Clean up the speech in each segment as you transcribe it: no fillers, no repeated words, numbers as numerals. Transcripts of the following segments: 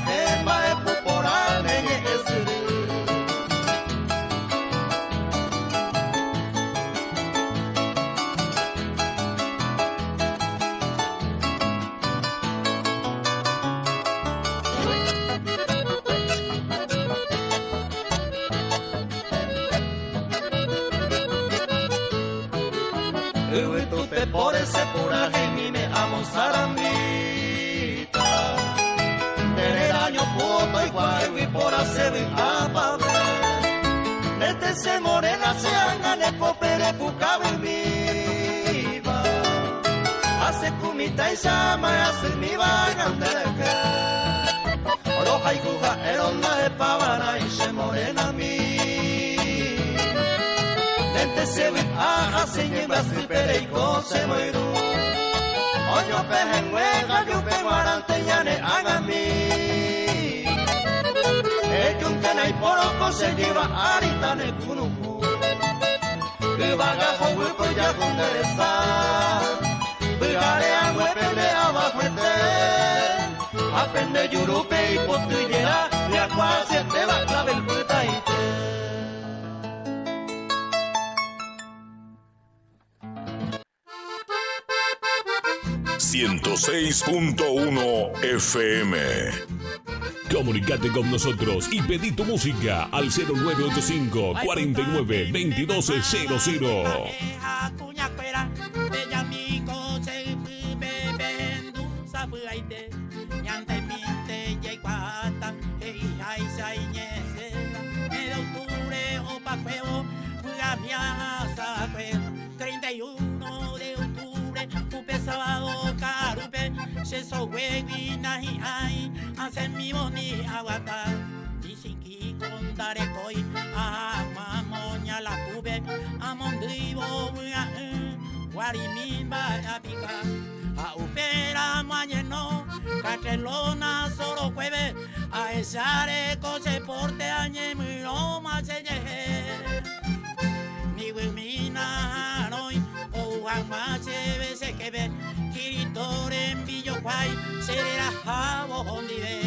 gemba e pupora neye esuru. Por ese puraje mi me amo sarambita. Tener año puto igual y por hacer apa ver. Desde se morena se hagan el popere pucabe viva. Hace kumita y llama hace mi vaga underke. Oro haikuga erona de pavana y se morena mi. Se ve a señor basipere y cose moiru. Oño pejen hueca yo pego arantellane agami. Ejun que nay poroco se lleva aritane kunuku. Que vaga hueco ya kunderesa. Bugare a huepele abajo apende yurupe y potillera. De agua se te va clave el puta y te. 106.1 FM. Comunicate con nosotros y pedí tu música al 0985 49 2200. So baby nahi ai hace mi boni aguata dicen que con dare koi mamoña la cube amondrivo wari mi ba apica a upera mañeno catelona solo cueve a esare cose porte añe mi roma se ni wimina noi o amache vese que ve Kiritore en Villoquay, será jabo donde ve.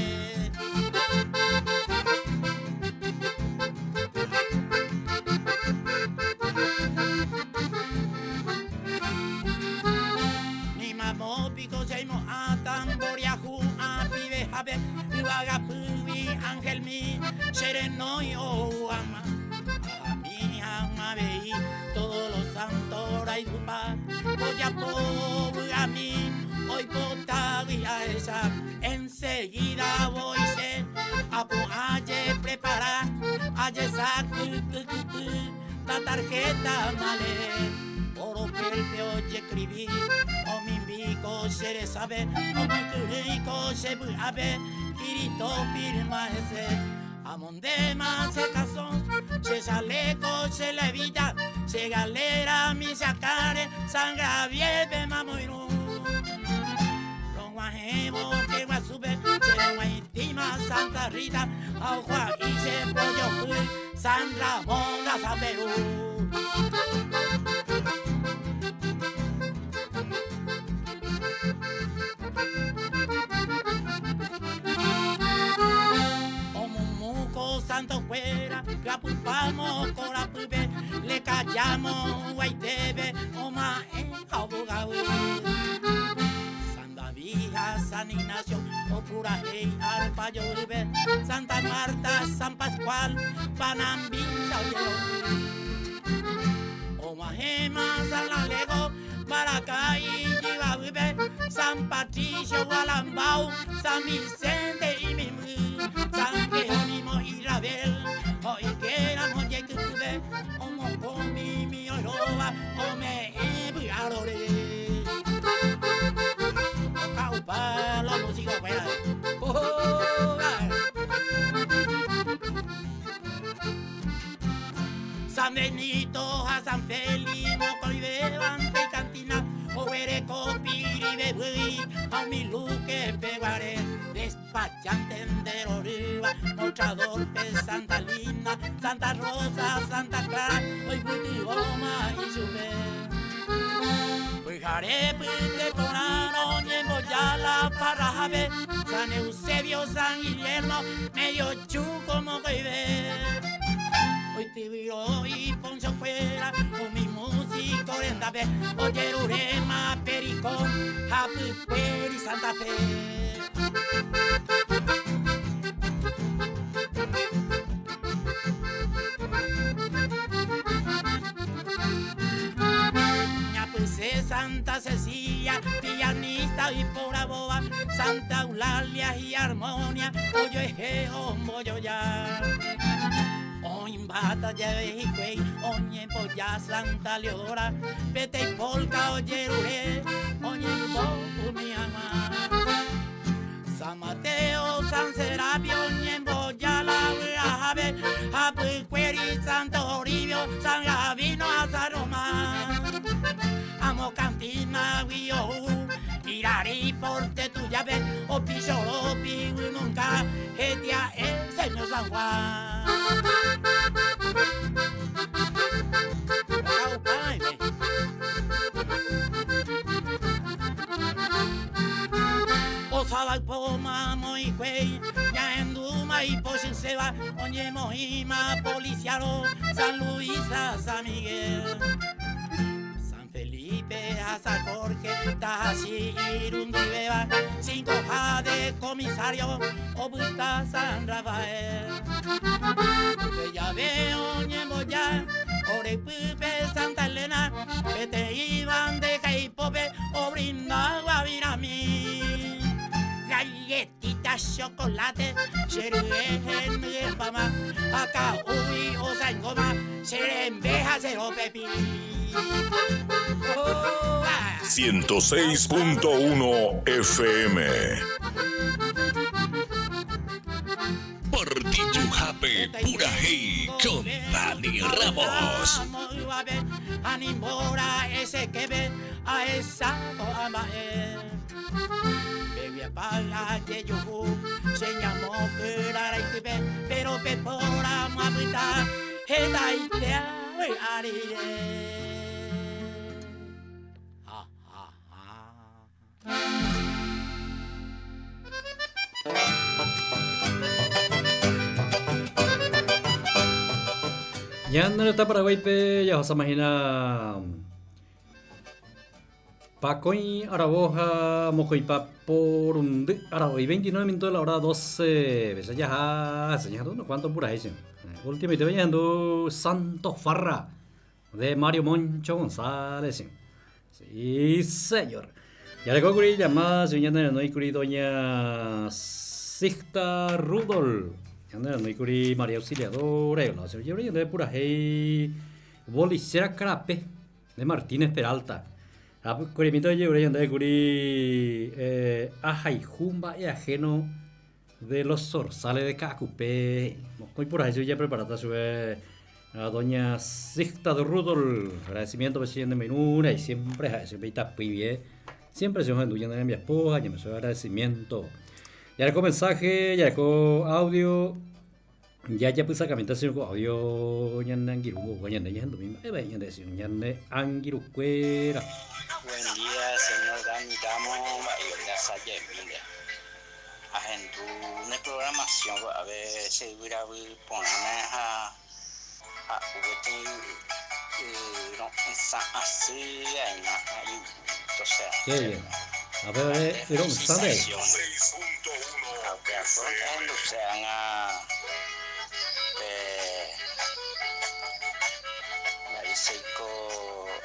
Ni mamo pico seimo a tamboriaju a pibe jabe, y vaga pubi ángel mi, sereno y o ama. A mi ama veí todos los santos y dupa, voy a pobre a mí, hoy potaría esa, enseguida voy a preparar, a la tarjeta male, por que oye escribir, o mi bico se sabe, o mi rico se a ver, grito firma ese. Amondema se casó, se sale se le vida, se galera mi sacare, sangra vieve mamoiru. Lo guajemo que va a subir, se guaitima Santa Rita, agua y se pollo San Ramón a Saberú. Santo fuera, capupamos con la pube, le callamos, guaitebe, oma en abogado. Santa Vija, San Ignacio, o pura hey, Arpayo River, Santa Marta, San Pascual, Panambita, Oma Gema, San Alejo, Maracay, Yiva River, San Patricio, Gualambao, San Vicente y Mimri, San Jerónimo y Rabel, hoy que era moye que tuve, como comi mi oroba, o me ebriarore. Caupa, la música fuera. San Benito, a San Félix, Mocoibevante y Cantina, Obereco, Piribebui, a mi luque pegaré, despachante de Oriva, Mochador de Santa Lina, Santa Rosa, Santa Clara, hoy Putiboma y Sube. Pues haré, pues te coraron y en Boyala, Parraja, a ver, San Eusebio, San Guillermo, medio chu como que ve. Hoy te viro y poncho fuera, con mi música orienta ve, oye Urema, Pericón, Japuer y Santa Fe. Santa Cecilia, pianista y pura boba, Santa Eulalia y armonia, oyo eje, omboyo ya. Oimbata ya vejiquei, oñe polla Santa Leodora, vete y polka, oye rure, oñe bobu mi ama. San Mateo, San Serapio, oñe boya la ave, Apuicueri, Santo Toribio, San Gavino, Azaroma. Amo cantina, guío, irari porte tu llave, o pisoro, pigu nunca, etia el señor San Juan. Osaba poma muy güey, ya en Duma y Pochen se va, oye Mohima, Policiaro, San Luis, San Miguel. Felipe, San Jorge, Tashi, Irundibeba, 5J de comisario, Obuta, San Rafael. Ya veo, Ñemboya, Orepupe, Santa Elena, que te iban de Caipope, o brinda Guavirami. Galletitas, chocolate, Cheruejen, Miembama, acá, uy, o Sangoma, Serembeja, Cero Pepi. 106.1 FM. Portillo Jape, pura hey, con Dani Ramos. Animora ese que ve a esa amae. Bebí apaga que yo se llamó que era pero pepora mamita, esta idea arié. Ya no está Paraguay pe ya vas a imaginar Pacoy Araboja Mocoipa por un Araboy 29 minutos de la hora 12 ves ya enseñando unos cuantos puras eso último y te viendo Santo Farra de Mario Moncho González sí señor ya le concluí llamada señora no hay curi doña Sigta Rudol no hay curi María Auxiliadora y la señora de pura hey Bolicera Carape de Martínez Peralta curi mito yo de curi Ajaijumba y ajeno de los zorzales de Cacupé muy por ahí ya preparada su a doña Sigta Rudol agradecimiento presidente de Menura y siempre está muy bien siempre se nos enduyen en mi esposa y me soy agradecimiento ya dejó mensaje ya dejó audio ya pues sacamente hace un audio ya angiru ya ya angiruquera. Buen día señor Dani Ramos y la Salle Miller haciendo una programación a ver si voy a ponerme a no así entonces qué bien a ver pero un sabe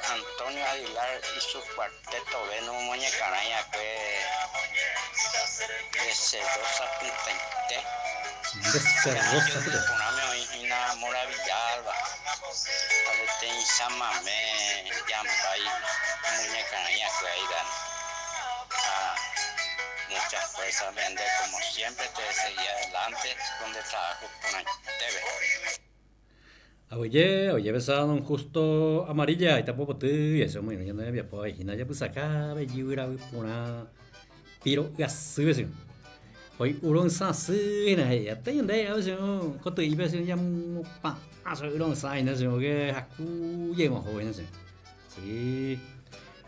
Antonio Aguilar y su cuarteto ven un muñecaraya que de Cerrosa Pintente de Cerrosa Pintente una origina Moravillalba a ver ten Samame Yambay muñecaraya que ahí dan muchas fuerzas vende como siempre te seguía adelante donde trabajo con TV. Oye, besado un justo amarilla y tampoco tú y eso muy bien de pues y nadie pues acá ve yura una pero gasui hoy uron sa sư này tới đây ở chỗ có tùy bây giờ nhâm pa à rồi uron sai nữa rồi cái haku gì mà hồi nữa thì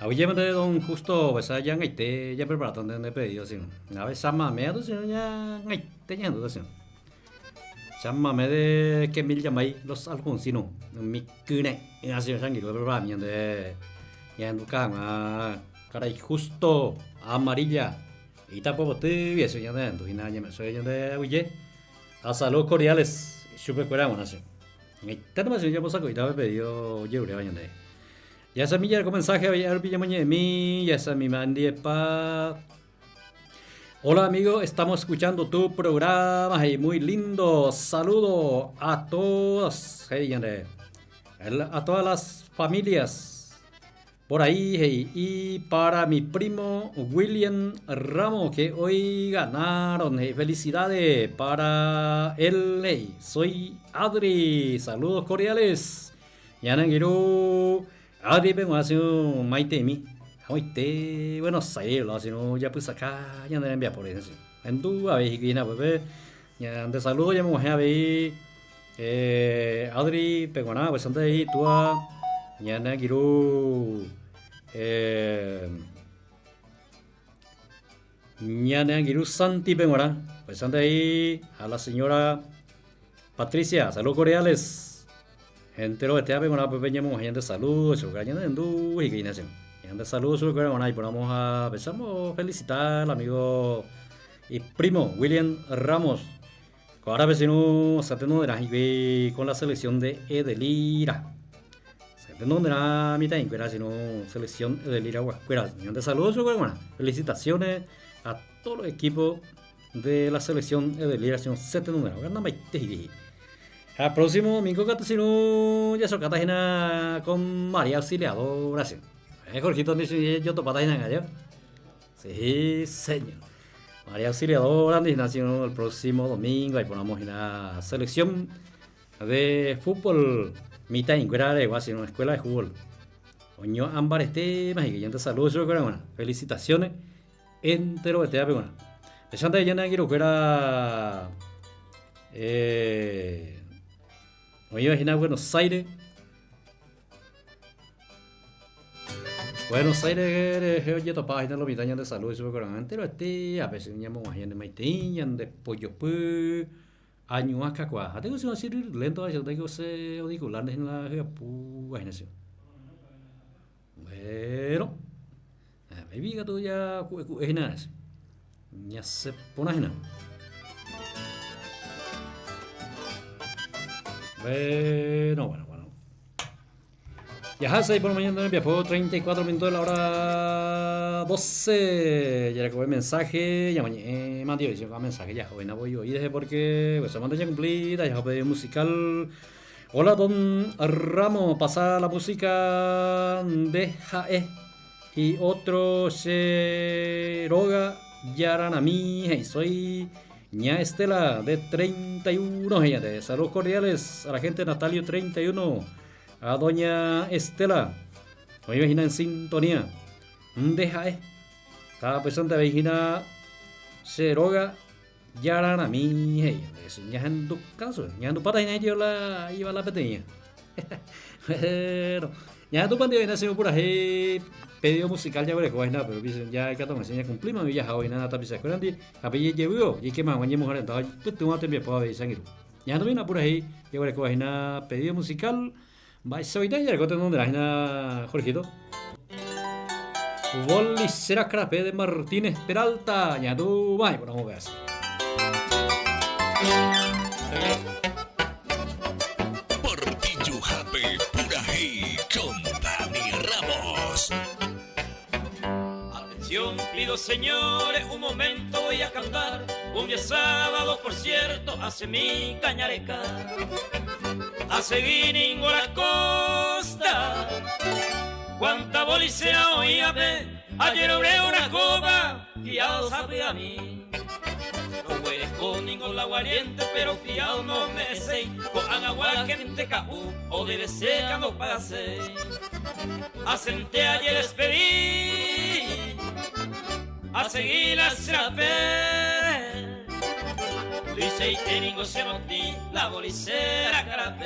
Oye, don justo, pues ya ngaite, ya preparado de pedido, sino. A ver, sama me ado, sino ya ngaite, ya no, sino. Sama me de que mil llamai los alfonsinos, mi cune, y así sang lo preparado, ya en tu cama, caray, justo, amarilla, y tampoco te eso ya dentro, y nada, ya me soy ya de oye, a salud cordiales, super cueramos, así. Ngaite, no me ya pues saco, y te pedido, yo le vayan de. Ya sa mi ya mensaje ya pilla mañana de mí, ya sa mi mandi pa. Hola amigo, estamos escuchando tu programa, hey, muy lindo. Saludo a todos, hey, a todas las familias por ahí, hey, y para mi primo William Ramos que hoy ganaron, hey, felicidades para él, hey, soy Adri, saludos cordiales. Ya no quiero Adri vengo hace un maite mi. Hoy Buenos Aires, lo hace no ya pues acá ya no le envía por eso. En tu a ver que viene pues ya de saludo ya me voy a ver Adri pegona pues anda ahí tú ya no quiero ya no quiero Santi pegona pues anda ahí a la señora Patricia, saludos cordiales. Entero este ape con la pequeña mujer de salud, su caña de endú y que inacción. De salud, su cara, bueno, y vamos a empezamos a felicitar al amigo y primo William Ramos. Ahora vecino sateno de la con la selección de Edelira. Sateno de la mitad en cuera, sino selección Edelira Huascuera. De salud, su cara, bueno, felicitaciones a todo el equipo de la selección Edelira, sino sateno de la gana maite. El próximo domingo Catacino ya soy Cartagena con María Auxiliador, gracias. Jorgito dice yo topa Cartagena allá. Sí, señor. María Auxiliador nació el próximo domingo, ahí ponemos en la selección de fútbol mitad incuerada de en una escuela de fútbol. Oño ámbar más y que te saludo, yo creo, bueno, felicitaciones entero de te bueno. Echando ya no quiero que era Oye, imagina Buenos Aires. Buenos Aires, oye, topa, lo mitad de salud, eso pero antes a veces llamo a gente maitín, de pollo pu, año acá cuá. Tengo que decir lento, yo tengo que ser auriculares en la imaginación. Bueno, me diga tú ya, es nada, ya se pone nada. Bueno. Ya se por mañana en Piapo, 34 minutos de la hora 12. Ya recogí el mensaje, ya mañana mandé un mensaje, ya joven, voy hoy desde porque pues semana ya cumplida, ya pedí musical. Hola don Ramos, pasa la música de Jae y otro Sheroga Yaranami, hey, soy Ña Estela de 31, de saludos cordiales a la gente de Natalio 31, a doña Estela, hoy imagina en sintonía, deja cada persona vigina Seroga Yaranami, eso ya en tu caso, ya en tu pata y yo la iba la pequeña. Pero ya tu pandilla nació por ahí. Pedido musical ya veré que nada, pero ya hay que tomar señas cumplimos y ya hoy nada tapisa curandi, a pedir llevo y que más mañana mujer entonces pues tú no te me puedo ver sangre. Ya no viene por ahí, ya veré que nada pedido musical, va soy de ayer que tengo de la Jorgito. Boli será crape de Martínez Peralta, ya tú vas, por vamos a ver. Portillo Jape Pura Hey con Dani Ramos. Pido señores, un momento voy a cantar. Un día sábado, por cierto, hace mi cañareca. A Seguiningo la costa. Cuánta bolicea hoy a ver. Ayer obré una copa, fiado sabe a mí. No hueles con ningún aguardiente, pero fiado no me sé. Con agua gente caú, o debe ser que no pagase. Asenté ayer despedí. A seguir la serape. Dice y teningo se monti la bolicera carape.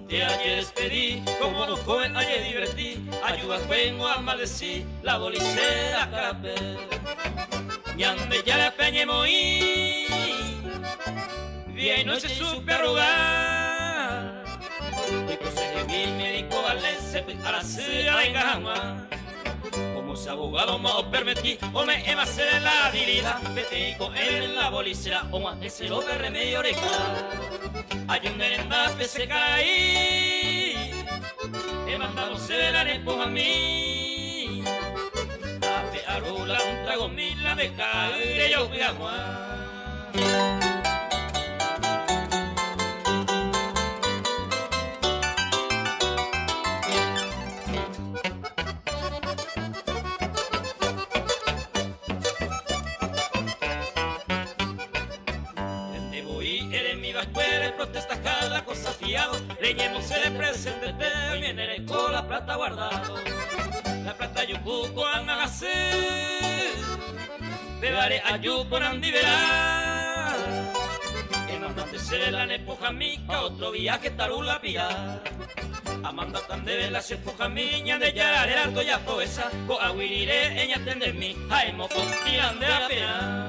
Te ayer despedí, como un joven ayer divertí, ayuda vengo a maldecir la bolicera carapé. Ñande ya la peñe moí, día y noche supe arrugar. Y conseguí mi médico valense a la ciudad de Gajama. Como si abogado me lo permití, o me emacé de la habilidad. Vete con él en la bolicera, o más ese lo de remedio oreja. Hay un merenda pese caí, te mandamos el arepo a mí. Ape arula un trago mila me cae yo pegamos. Protesta cada cosa fiado, leñemos el presente, viene con la plata guardado. La plata yo busco a hacer, te daré ayuda por andiverar. Que no antes se la nepoja mica, otro viaje tarula pía. Amanda tan de vela se empuja miña de yararera toya poesa, co aguirire ella tender mi, jaimo con tiran de la pena.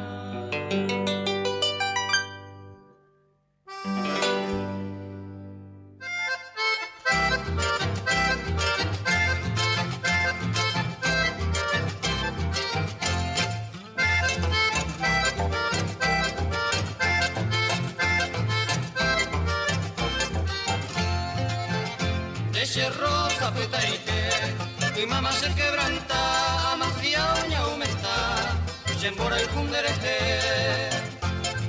Rosa petaite, mi mamá se quebranta, amafia oña aumenta, Yembora y Kundereje,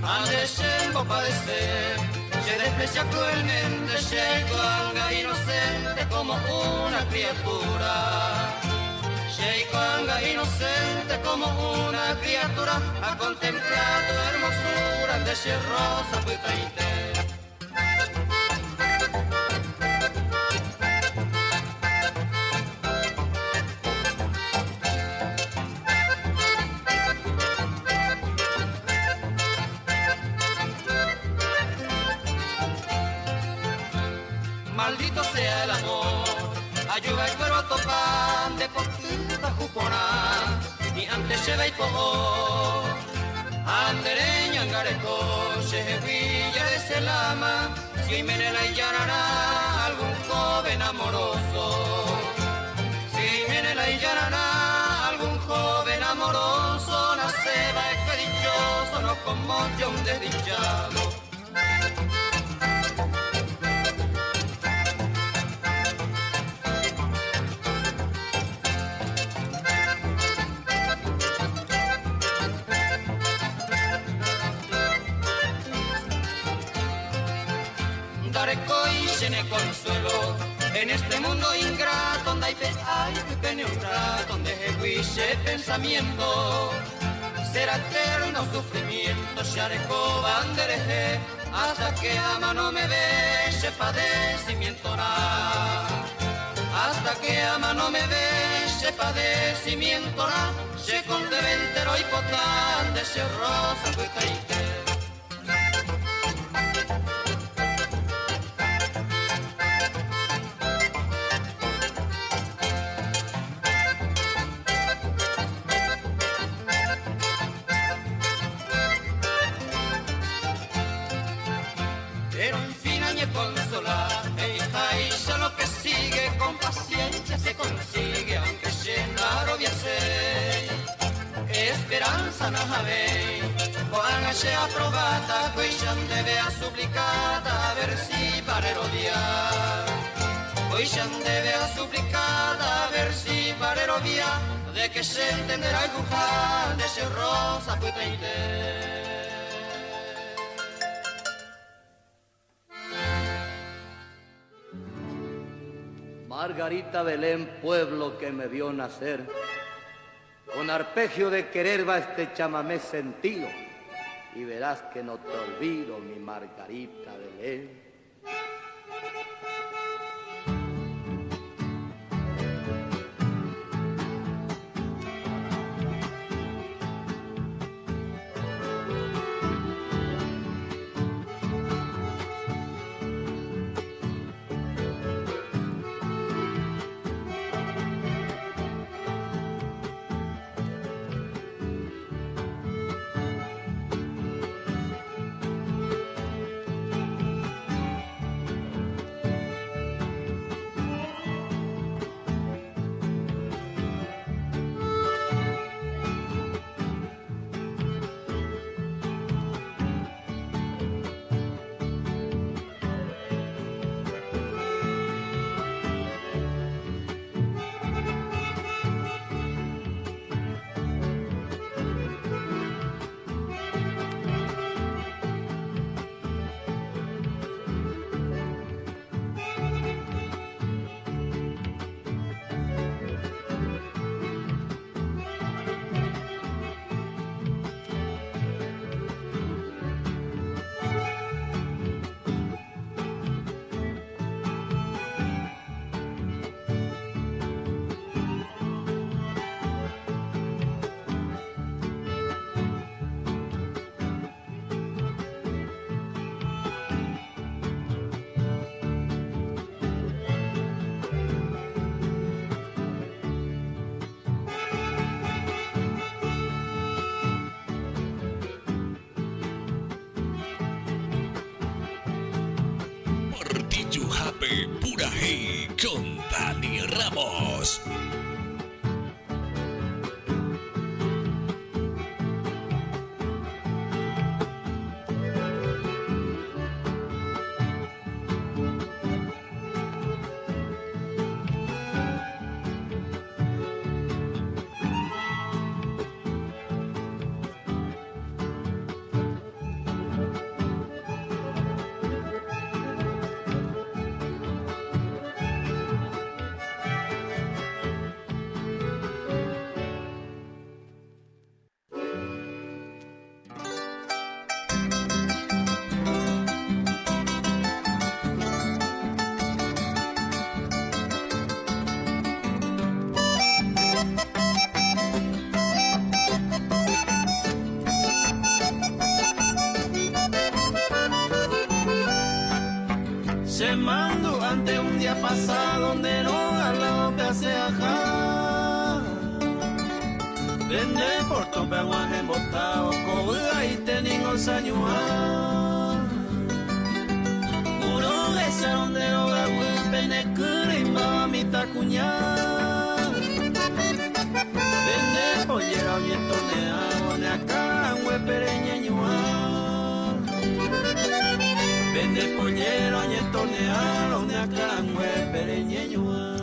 ande Yembo padecer, se desprecia cruelmente, Sheikoanga inocente como una criatura. Sheikoanga inocente como una criatura, a contemplar tu hermosura, de Rosa petaite. Maldito sea el amor, ayuda el cuero topan de portuta jupona, y antes lleva y poco, andereña angareco, shehevilla de selama, si menela y llanará algún joven amoroso, si menela y llanará algún joven amoroso, naceba es dichoso, no como yo un desdichado. Llene consuelo en este mundo ingrato donde hay pequeño rato donde jehuiche pensamiento será eterno sufrimiento shareco bandereje hasta que ama no me ve ese padecimiento na hasta que ama no me ve ese padecimiento na se conte ventero y potán de ese rosa cuecaite. Se consigue aunque llenar obviase esperanza no habe cuando sea aprobada cuishan debe a suplicada a ver si para odiar cuishan debe a suplicada a ver si para odiar de que se entenderá el buján de ese rosa puteite. Margarita Belén, pueblo que me vio nacer, con arpegio de querer va este chamamé sentido, y verás que no te olvido, mi Margarita Belén. de Pura Hey con Dani Ramos. Se mandó ante un día pasado donde no hablaba que hace ajá. Vende por tope aguaje embotado, cobuda y teningo sañua. Puro ese donde lo gawe pene curimba mitad cuña. Vende pollera oye tonea, donde acá hue pereñeñua. Vende pollero, ñetonear, donde acá hue pereñeñua.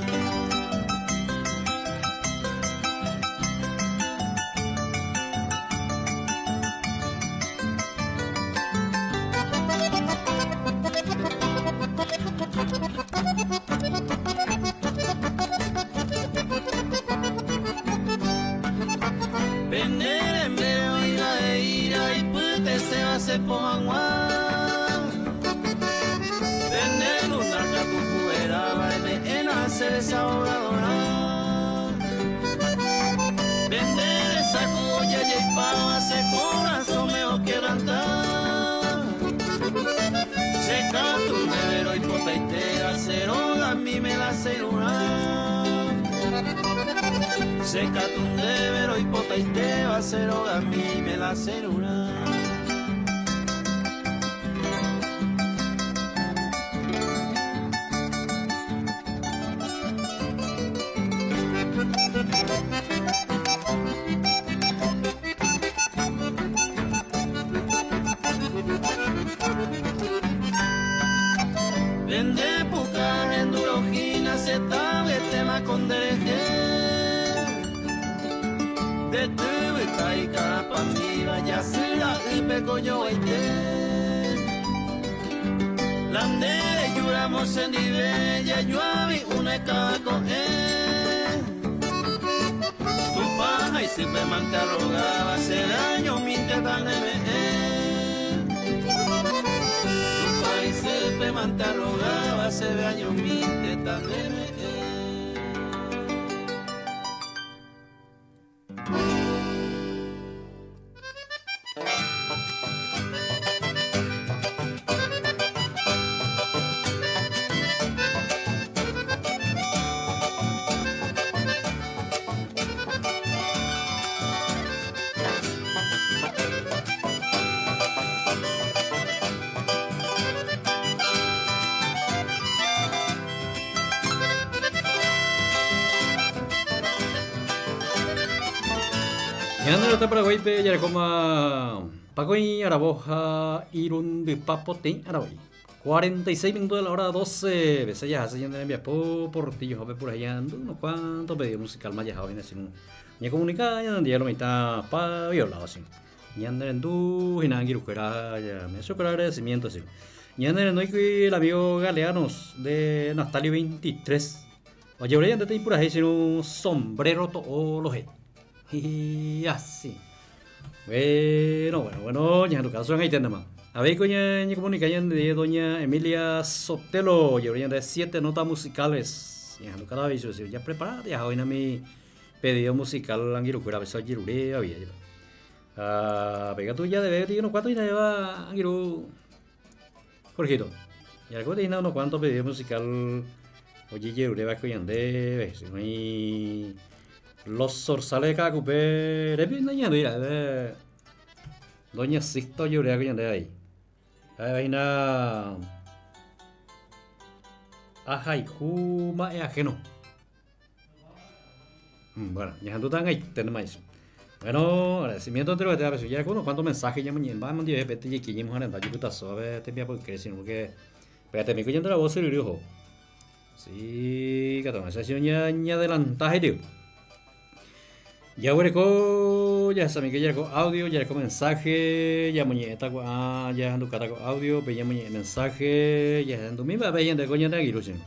Vender en veo ira e ira y pute se va a se pongan vender un arca tu cubera, baile en hacer esa ahogadora. Vender esa cuya y pava, se corazón mejor que andar. Seca tu nevero y potaitera, ceroga a mí me la cerura. Seca tu nevero y potaitera, ceroga a mí me la cerura. Vende puca en durojina, se tabe tema con dereje. De tu y capa mira, ya será el pecoño eite. Landere lloramos en Iberia, yo vi una caco tu paja y si me mantarrogaba, se daño mi te dan se pe mantarrogaba, se ve año mi teta Ñandero te Paraguay pe ya como Pacoy Araboja Irún de Papote Araboy 46 minutos de la hora 12 veces ya se llenan envía por Portillo joven por allá unos cuantos pedidos musical más ya joven así ni comunicada ya ya lo mitad pa viola así Ñandero en tu hinangi ruquera ya me sucre agradecimiento así Ñandero no hay que el amigo Galeanos de Nastalio 23 oye por allá te por ahí sin un sombrero todo lo he y así. Bueno, ya en tu caso ahí tenemos. A ver, coña, ni comunica ya de doña Emilia Sotelo, y ahora de 7 notas musicales. Ya en tu cara viso, ya preparada, ya hoy en mi pedido musical, angiru cura beso girure, había ya. Pega tú ya de ver, unos cuantos y nada va angiru. Jorgito. Ya algo de unos cuantos pedidos musical. Oye, girure va coñan de, ves, no hay los zorzales de Cacupé, de doña Sixto Yurea que de ahí. Ahí na Ajaijuma ajeno. Bueno, ya ando tan ahí, tenemos. Bueno, agradecimiento entre los que ya con cuántos mensajes ya me mandan de repente y que ya me han dado ayuda sobre te envía porque si no porque espérate me cogiendo la voz el hijo. Sí, que toma esa ya adelantaje tío. Ya hueco, ya saben que ya con audio, ya con mensaje, ya muñeca ya ando con audio, veía mensaje, ya ando misma veía de coña de ilusión.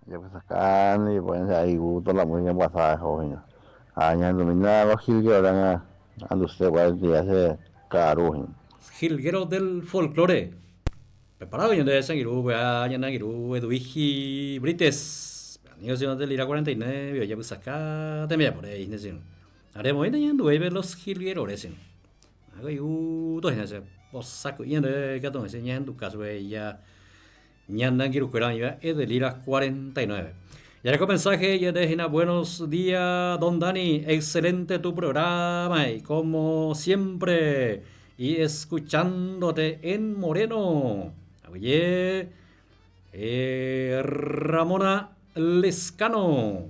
Ya pues acá ni pueden ser ahí gusto la música pasada joven. Año dominado los jilgueros ando usted cuál día se carujen. Jilgueros del folclore. Preparado ya de Sangiru, ya Nagiru, Eduigi, Brites. Niños del Ira 49, ya pues acá también por ahí, ¿no? Haremos ya nueve los jilgueros, ¿no? Hago yo dos en ese saco y en el gato me enseña en tu caso ya Ñandan Kirukurán es del Ira 49. Y ahora con mensaje ya de buenos días, don Dani, excelente tu programa y como siempre, y escuchándote en Moreno. Oye, Ramona Lescano.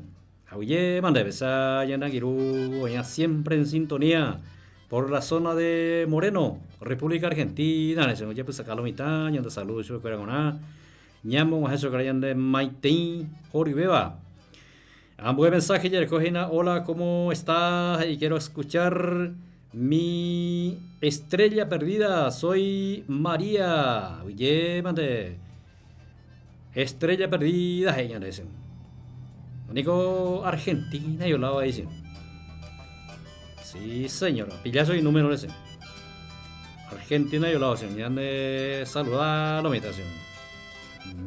Oye, manda besa, Ñandan Kiru, ya siempre en sintonía por la zona de Moreno, República Argentina. Ya pues acá la mitad, ya te saludo, yo creo que nada. Ñamo, eso que de Maitei, Joribeba. Buen mensaje, ya recogina. Hola, ¿cómo estás? Y quiero escuchar mi estrella perdida. Soy María. Oye, mande. Estrella perdida, ella dicen. Único Argentina, yo la voy a decir. Sí, señor. Pillazo y número ese. Argentina, yo la voy a decir. Ya de saludar la meditación.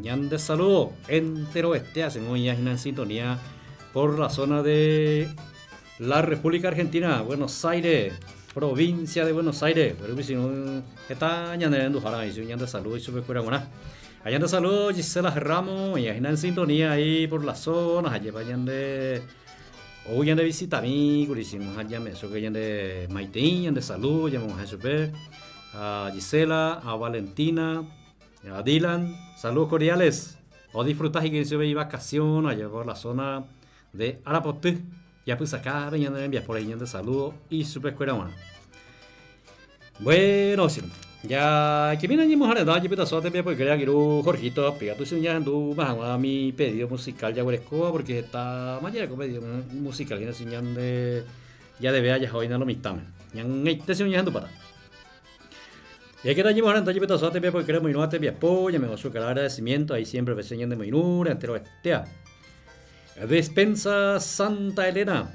Ñan de saludo entero hacen hoy en sintonía por la zona de la República Argentina, Buenos Aires, provincia de Buenos Aires. Pero si no está ñan de Andujara y ñan de saludo y super cura buena. Allá de saludo Gisela Ramos y en sintonía ahí por las zonas allá vayan de hoy de visita a mí, curísimos allá me eso que yan de Maitei, de saludo, llamamos a super a Gisela, a Valentina, a Dylan, saludos cordiales. O disfrutas y que se ve vacaciones allá por la zona de Arapoté. Ya pues acá venían de enviar por ahí de saludos y super escuela buena. Bueno, sí. Ya que viene a mojar edad, yo petazo te porque quería que Jorgito pega tu señal tú vas a mi pedido musical ya huesco porque está mañana con pedido musical y señal de ya debe ya hoy no lo mitame. Ya te señalando para. Y aquí estamos ahora en Talle Petazo, te porque queremos ir a te apoya, me gozo que el agradecimiento, ahí siempre me enseñan de Moinura, entero estea. Despensa Santa Elena.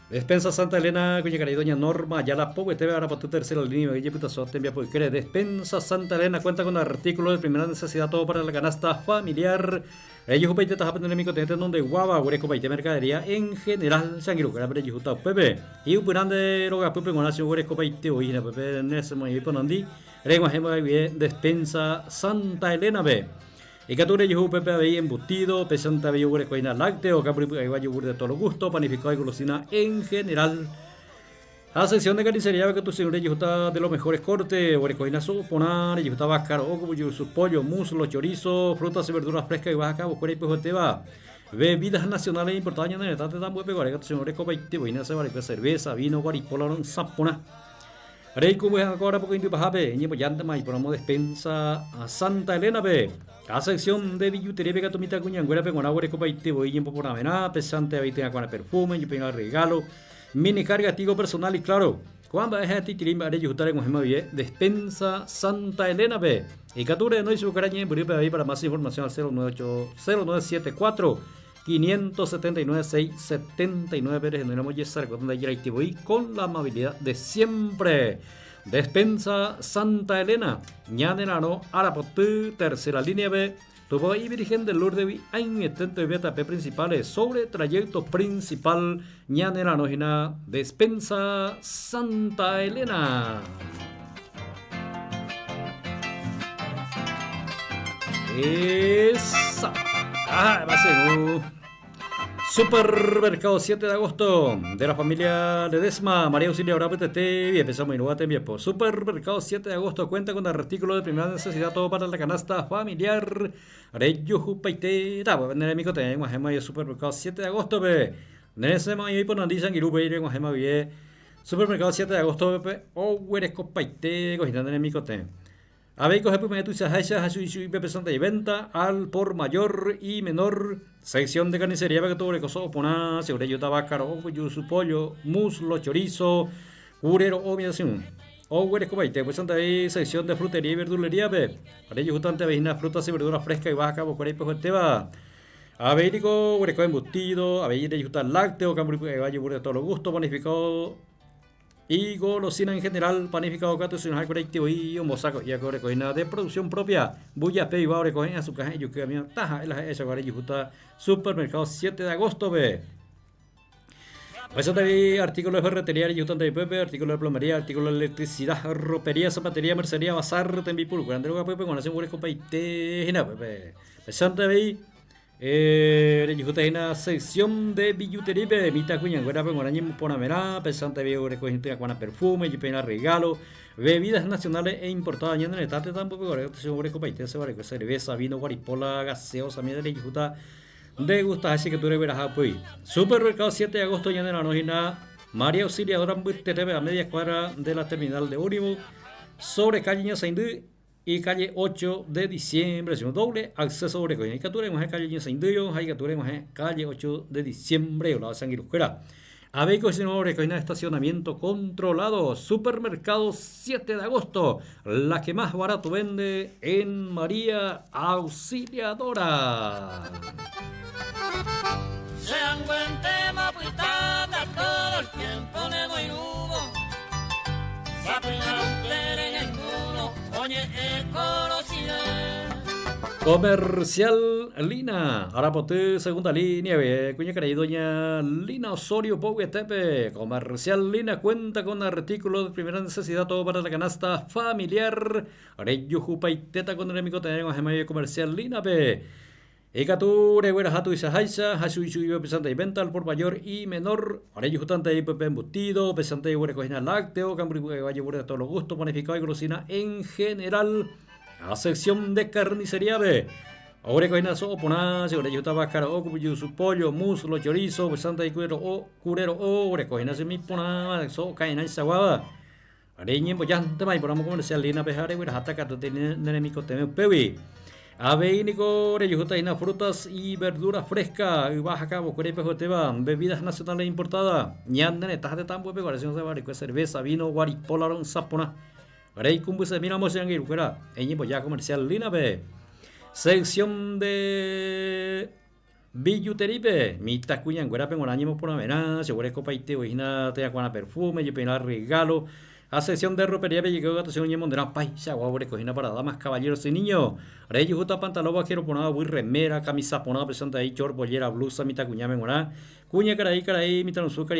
Despensa Santa Elena, cuya cara doña Norma, ya la poco, te ve ahora para tu tercera línea, Talle Petazo, te envía porque querés. Despensa Santa Elena cuenta con artículos de primera necesidad, todo para la canasta familiar. Ellos paite está aprendiendo mi contenido donde guava, hueco paite mercadería en general, sanguiro que la pre justa pepe. Y un grande roga pepe con nacio hueco paite hoy la pepe en ese muy ponandi. Rego hemos despensa Santa Elena B. Y cature yo pepe ahí embutido, pesanta bello hueco lácteo, capri yogur de todo gusto, panificado y golosina en general. La sección de carnicería que tu señor está de los mejores cortes, huecoina soponar, y está bacaro, su pollo, muslo, chorizo, frutas y verduras frescas y baja, buscar y pues te va. Bebidas nacionales importadas en el estado de tan buen pegar, que tu señor copaite, boina se vale cerveza, vino, guaripola, sapona. Rey como es ahora poco indio pajape, y pues ya andamos y ponemos despensa a Santa Elena B. La sección de billutería pega tu mitad cuñanguera, pega una hueco paite, voy en por nada, pesante, ahí tenga con perfume, yo pega regalo. Mini carga tigo personal y claro, cuando es ti tirim haré yutar en Ojema Vie, despensa Santa Elena B. Y capture no hizo caraña en ahí para más información al 0974 579 679 en el emoji donde ayer ahí con la amabilidad de siempre. Despensa Santa Elena, Ñadenano, Arapotú, tercera línea B. Tuvo ahí Virgen del Lourdes en intento de BTP principales sobre trayecto principal Ñanera Nojina Despensa Santa Elena. Esa. Va a ser Supermercado 7 de agosto de la familia Ledesma, María Auxilia Bravo TT, y empezamos y no tiempo. Supermercado 7 de agosto cuenta con artículos de primera necesidad, todo para la canasta familiar. Areyo Jupaite, vender mi cote, en Guajema y Supermercado 7 de agosto, be. Nesema y por Nandizan y Lupe, en Guajema, bien. Supermercado 7 de agosto, be. O Hueresco Paite, cogitando en mi cote. Abeicos de primera tuya, Haisha, Hashu y Pepe Santa y venta al por mayor y menor. Sección de carnicería, que todo recoso, poná, segurello tabácaro, su pollo, muslo, chorizo, curero, omiación. O hueres cobaite, pues anda ahí sección de frutería y verdulería, be. Para ello, justamente veis frutas y verduras frescas y bajas, por ahí, pues te va. Abeico, hueresco embutido, abeille justa lácteo, cambio vaya de todos los gustos, panificado. Y golosina en general, panificado gato, sin algo colectivo y un mosaco y algo recogida de producción propia. Bulla pe y va a recoger a su caja y yo que a mí taja en la esa guarda y justa supermercado 7 de agosto, be. Pues hay artículos de ferretería y de Pepe, artículos de plomería, artículos de electricidad, ropería, zapatería, mercería, bazar, tembipul, cuando luego Pepe con hacer un hueco paite, gina Pepe. Pues ahí una sección de billutería, mitad cuña, güera, pero con año ponamera, pesante viejo, recogiendo con perfume, y pena regalo, bebidas nacionales e importadas, en el estate tampoco, se sobre copaite, se va a cerveza, vino, guaripola, gaseosa, mierda, de justa, de gusta, así que tú eres verás, pues. Supermercado 7 de agosto, ya en la nógina, María Auxiliadora, a media cuadra de la terminal de Únimo, sobre calle Ñasaindú y calle 8 de diciembre, doble acceso sobre Coña. Hay que turemos en calle Ñasaindú, hay que turemos en calle 8 de diciembre, o la Sanguirujera. Abeco y nuevo recoger estacionamiento controlado. Supermercado 7 de agosto, la que más barato vende en María Auxiliadora. Sean buen tema, puitada, todo el tiempo le doy humo. Comercial Lina, ahora por tu segunda línea, cuña querida doña Lina Osorio Tepe. Comercial Lina cuenta con artículos de primera necesidad, todo para la canasta familiar. Areyo Jupa y Teta con el amigo tenemos en Comercial Lina, pe. Ekature, güera, hatu y sahaisa, hasu y suyo, pesante y venta al por mayor y menor. Areyo justante y pepe embutido, pesante y güera, cocina lácteo, cambri, vaya, güera, de todos los gustos, panificado y grosina en general. A sección de carnicería, be. Ahora cocina soponá, segura yo estaba cara o su pollo, muslo, chorizo, pesante y curero o ahora cocina se mi pona, so caen esa guava. Areñen, pues ya te mai, por comercial lina, pejare, güera, hasta que te tienen enemigo teme pewi. Aveinico, reyujuta, frutas y verduras frescas, y baja cabo, cuerepejoteba, bebidas nacionales importadas, ñandan, estás de tan buen corazón de varico, cerveza, vino, guaripolarón, sapona. Rey cumbuse, miramos en el fuera, en ya comercial lina, be. Sección de billuteripe, mitad cuñan, guarape, con ánimo por amenaza, seguro copaite, oína, te acuana perfume, y pena regalo. A sección de ropería, llegó gato, se uñe monderán, paisa, guabre, cocina para damas, caballeros y niños. Rey, justa pantalón, vaquero, ponada, muy remera, camisa, ponada, presente ahí, short, bollera, blusa, mitad cuña, mengoná. Cuña, caraí, mitad azúcar,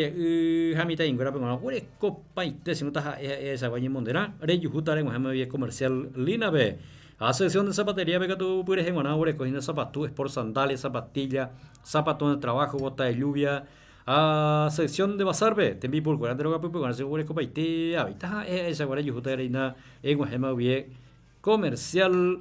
jamita, ingora, pengoná, guare, copa y te, si no estás esa guaña monderán. Rey, justa, lengua, bien comercial, lina, be. A sección de zapatería, vega tú puedes en una guare, cocina, zapatos, por sandalias, zapatillas, zapatos de trabajo, bota de lluvia. A sección de bazar, be, te envío por cuarenta de loca, con ese hueco copa y te habita esa guarda y justa reina en Guajema bien comercial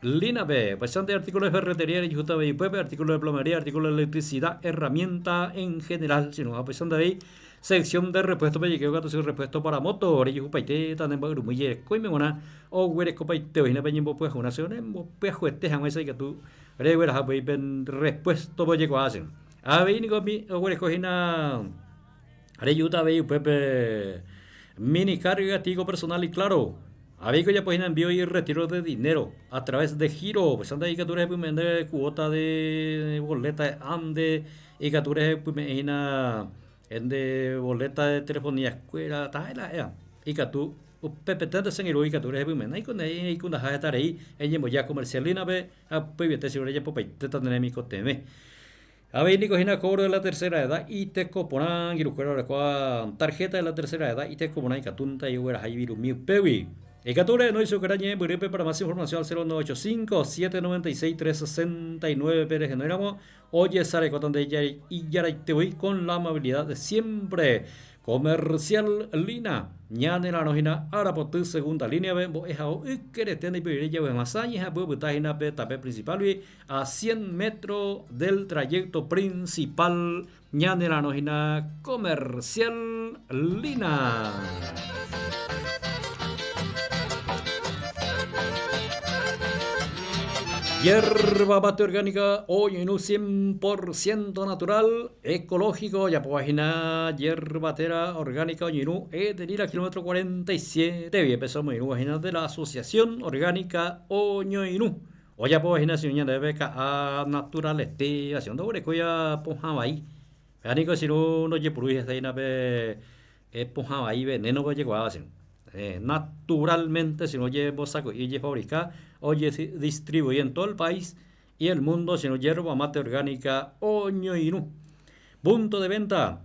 lina, be, bastante artículos de ferretería y justa be, pepe, artículos de plomería, artículos de electricidad, herramienta en general, si no va pensando ahí, sección de repuesto, be, que gato sin repuesto para moto, y jupa y te, tan en bagru, muy coime una, o hueco copa y te, imagina peñen pues una sección, pues jueste, jamás hay que tú, regueras a ben repuesto, pues llegó a hacer. A ver, ni con mi, o cogina, ayuda, ve, pepe, mini carga, tigo personal y claro. A ver, que ya pues envío y retiro de dinero a través de giro, pues anda ahí que tú eres pues vender cuota de boleta de ande, y que tú eres pues en de boleta de telefonía escuela, tal, y que tú, pepe, tanto se enero y que tú eres pues vender, y con la jaja estar ahí, ella ya comercialina, ve, pues vete si ella pues te tan enemigo teme. A ver, ni cogina cobro de la tercera edad y te coponan y lo tarjeta de la tercera edad y te coponan y catunta y huera hay virus mío pewi. Ecature no hizo carañe, Buripe, para más información al 0985-796-369 Pérez Generamos. Oye, Sare Cotón de Iyaraiteui con la amabilidad de siempre. Comercial Lina, ñane la nojina, Arapotu, segunda línea, Bembo, Ejao, Iqueretene y Pirilla, Masaña, Bubutagina, Tapé principal, a 100 metros del trayecto principal, ñane la nojina, Comercial Lina. Hierba mate orgánica, Oñoinú 100% natural, ecológico, ya página hierbatera orgánica Oñoinú, de Lira, kilómetro 47, bien empezamos Oñoinú, de la Asociación Orgánica Oñoinú. Oya página si uña de beca a natural haciendo orecoya pojaba ahí. Orgánico si no lle pruis de ina be pojaba ahí veneno va llegó a hacer. Naturalmente si no llevo saco y lle fabrica oye distribuye en todo el país y el mundo si no hierba mate orgánica Oñoinú. Punto de venta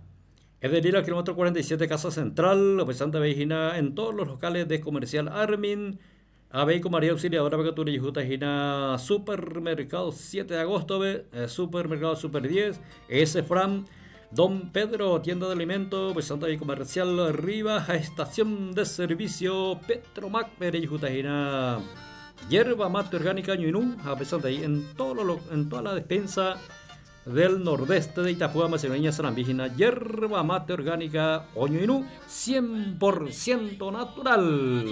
es de Lira, kilómetro 47, Casa Central, Santa Vigina, en todos los locales de Comercial Armin, Abeico María Auxiliadora Pecatura y Jutajina, Supermercado 7 de agosto, Supermercado Super 10, Fram, Don Pedro, tienda de alimentos, Santa Vigina Comercial Rivas, estación de servicio Petromac, Pérez Jutajina. Hierba mate orgánica Oñoinú, a pesar de ahí en toda la despensa del nordeste de Itapúa, Macedonia, Sarambígina, hierba mate orgánica Oñoinú, 100% natural.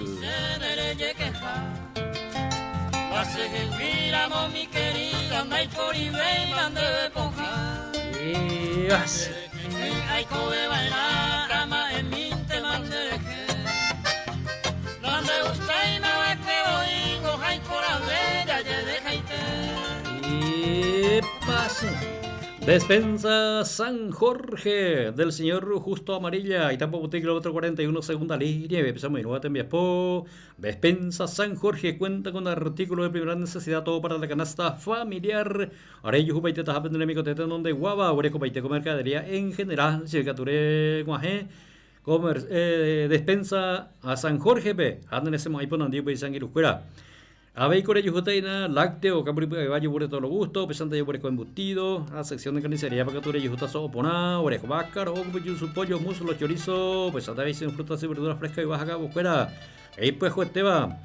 Despensa San Jorge del señor Justo Amarilla, Itapa Boutique, kilómetro 41, segunda línea. Empezamos y nueva Tembiaspo. Despensa San Jorge cuenta con artículos de primera necesidad, todo para la canasta familiar. Arello Jupaiteta, Pandémico, Teta, donde Guava, Oreco, Paiteco, mercadería en general. Circature, Guajé. Despensa a San Jorge, andan ese maíz ponandio y sanguirucuera. Abeicore Yujuteina, lácteo, capripo de valle, por todo lo gusto, pesante de por embutido, a sección de carnicería, pacatura Yujuta soponá, orejo bácar, o su pollo, muslo, chorizo, pesante de frutas y verduras frescas y baja acá, busquera. Ahí pues, Jueteba.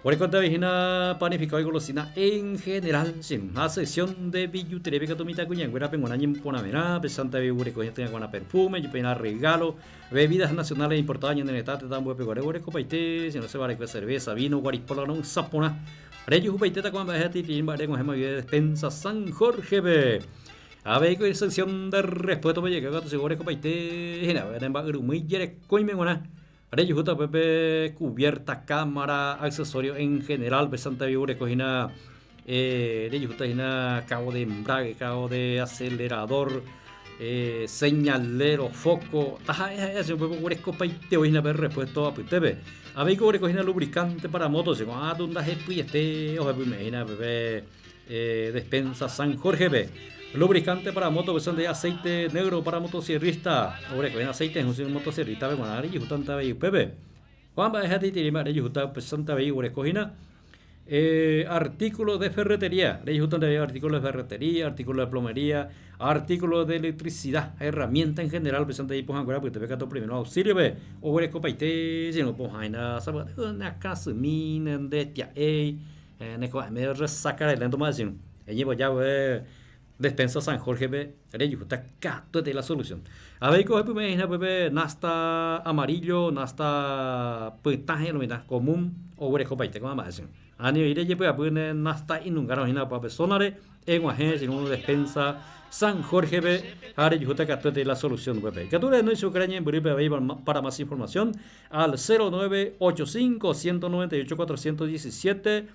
Orejo de vigina, panificado y golosina en general, sin a sección de billutería, pecatomita, cuñangüera, penguanaña, ponamena, pesante de orejo, gente con perfume, y pena regalo, bebidas nacionales importadas en el etate, tambo de pegore, orejo, paite, si no se vale que cerveza, vino, guarispola, no, sapona. Arello Jupaiteta, cuando vaya a ti, fin, vale, con gema de despensa San Jorge, be. A ver, con sección de respuesta, me llega a tu seguro, paite, en la verdad, en bagru, muy yere, coime, buena. Arello Juta Pepe, cubierta, cámara, accesorio en general, pesante viure, cojina, Arello Juta, cabo de embrague, cabo de acelerador, señalero, foco, taja, ese un poco huresco paite, hoy na ver respuesta a Putebe. A ver, cobre cojina lubricante para motos, se va a donde este, o imagina, bebé, despensa San Jorge, be. Lubricante para moto, versión de aceite negro para motosierrista. Obre, con aceite en un motosierrista, ve con y justamente ve pepe. Cuando es a ti, tiene más de justa, pesante ve obre, cojina. Artículos de ferretería, le justamente artículos de ferretería, artículos de plomería, artículos de electricidad, herramienta en general, pesante ahí, pues, porque te ve que todo primero auxilio, ve. Obre, copaite, si no, pues, hay una casa, mina, de tia, me resaca el lento más, sino, llevo ya, ve. Despensa San Jorge, Arello, está cato de la solución. A ver, coge primero, bebé, nasta amarillo, nasta petaje, no común, o orejo paite, como más dicen. A nivel de pues, poner nasta inungaro, y nada, para personas, en una agencia, en una despensa San Jorge, Arello, está cato de la solución, bebé. Que tú le no hizo ucrania en Buribe, para más información, al 0985 198 417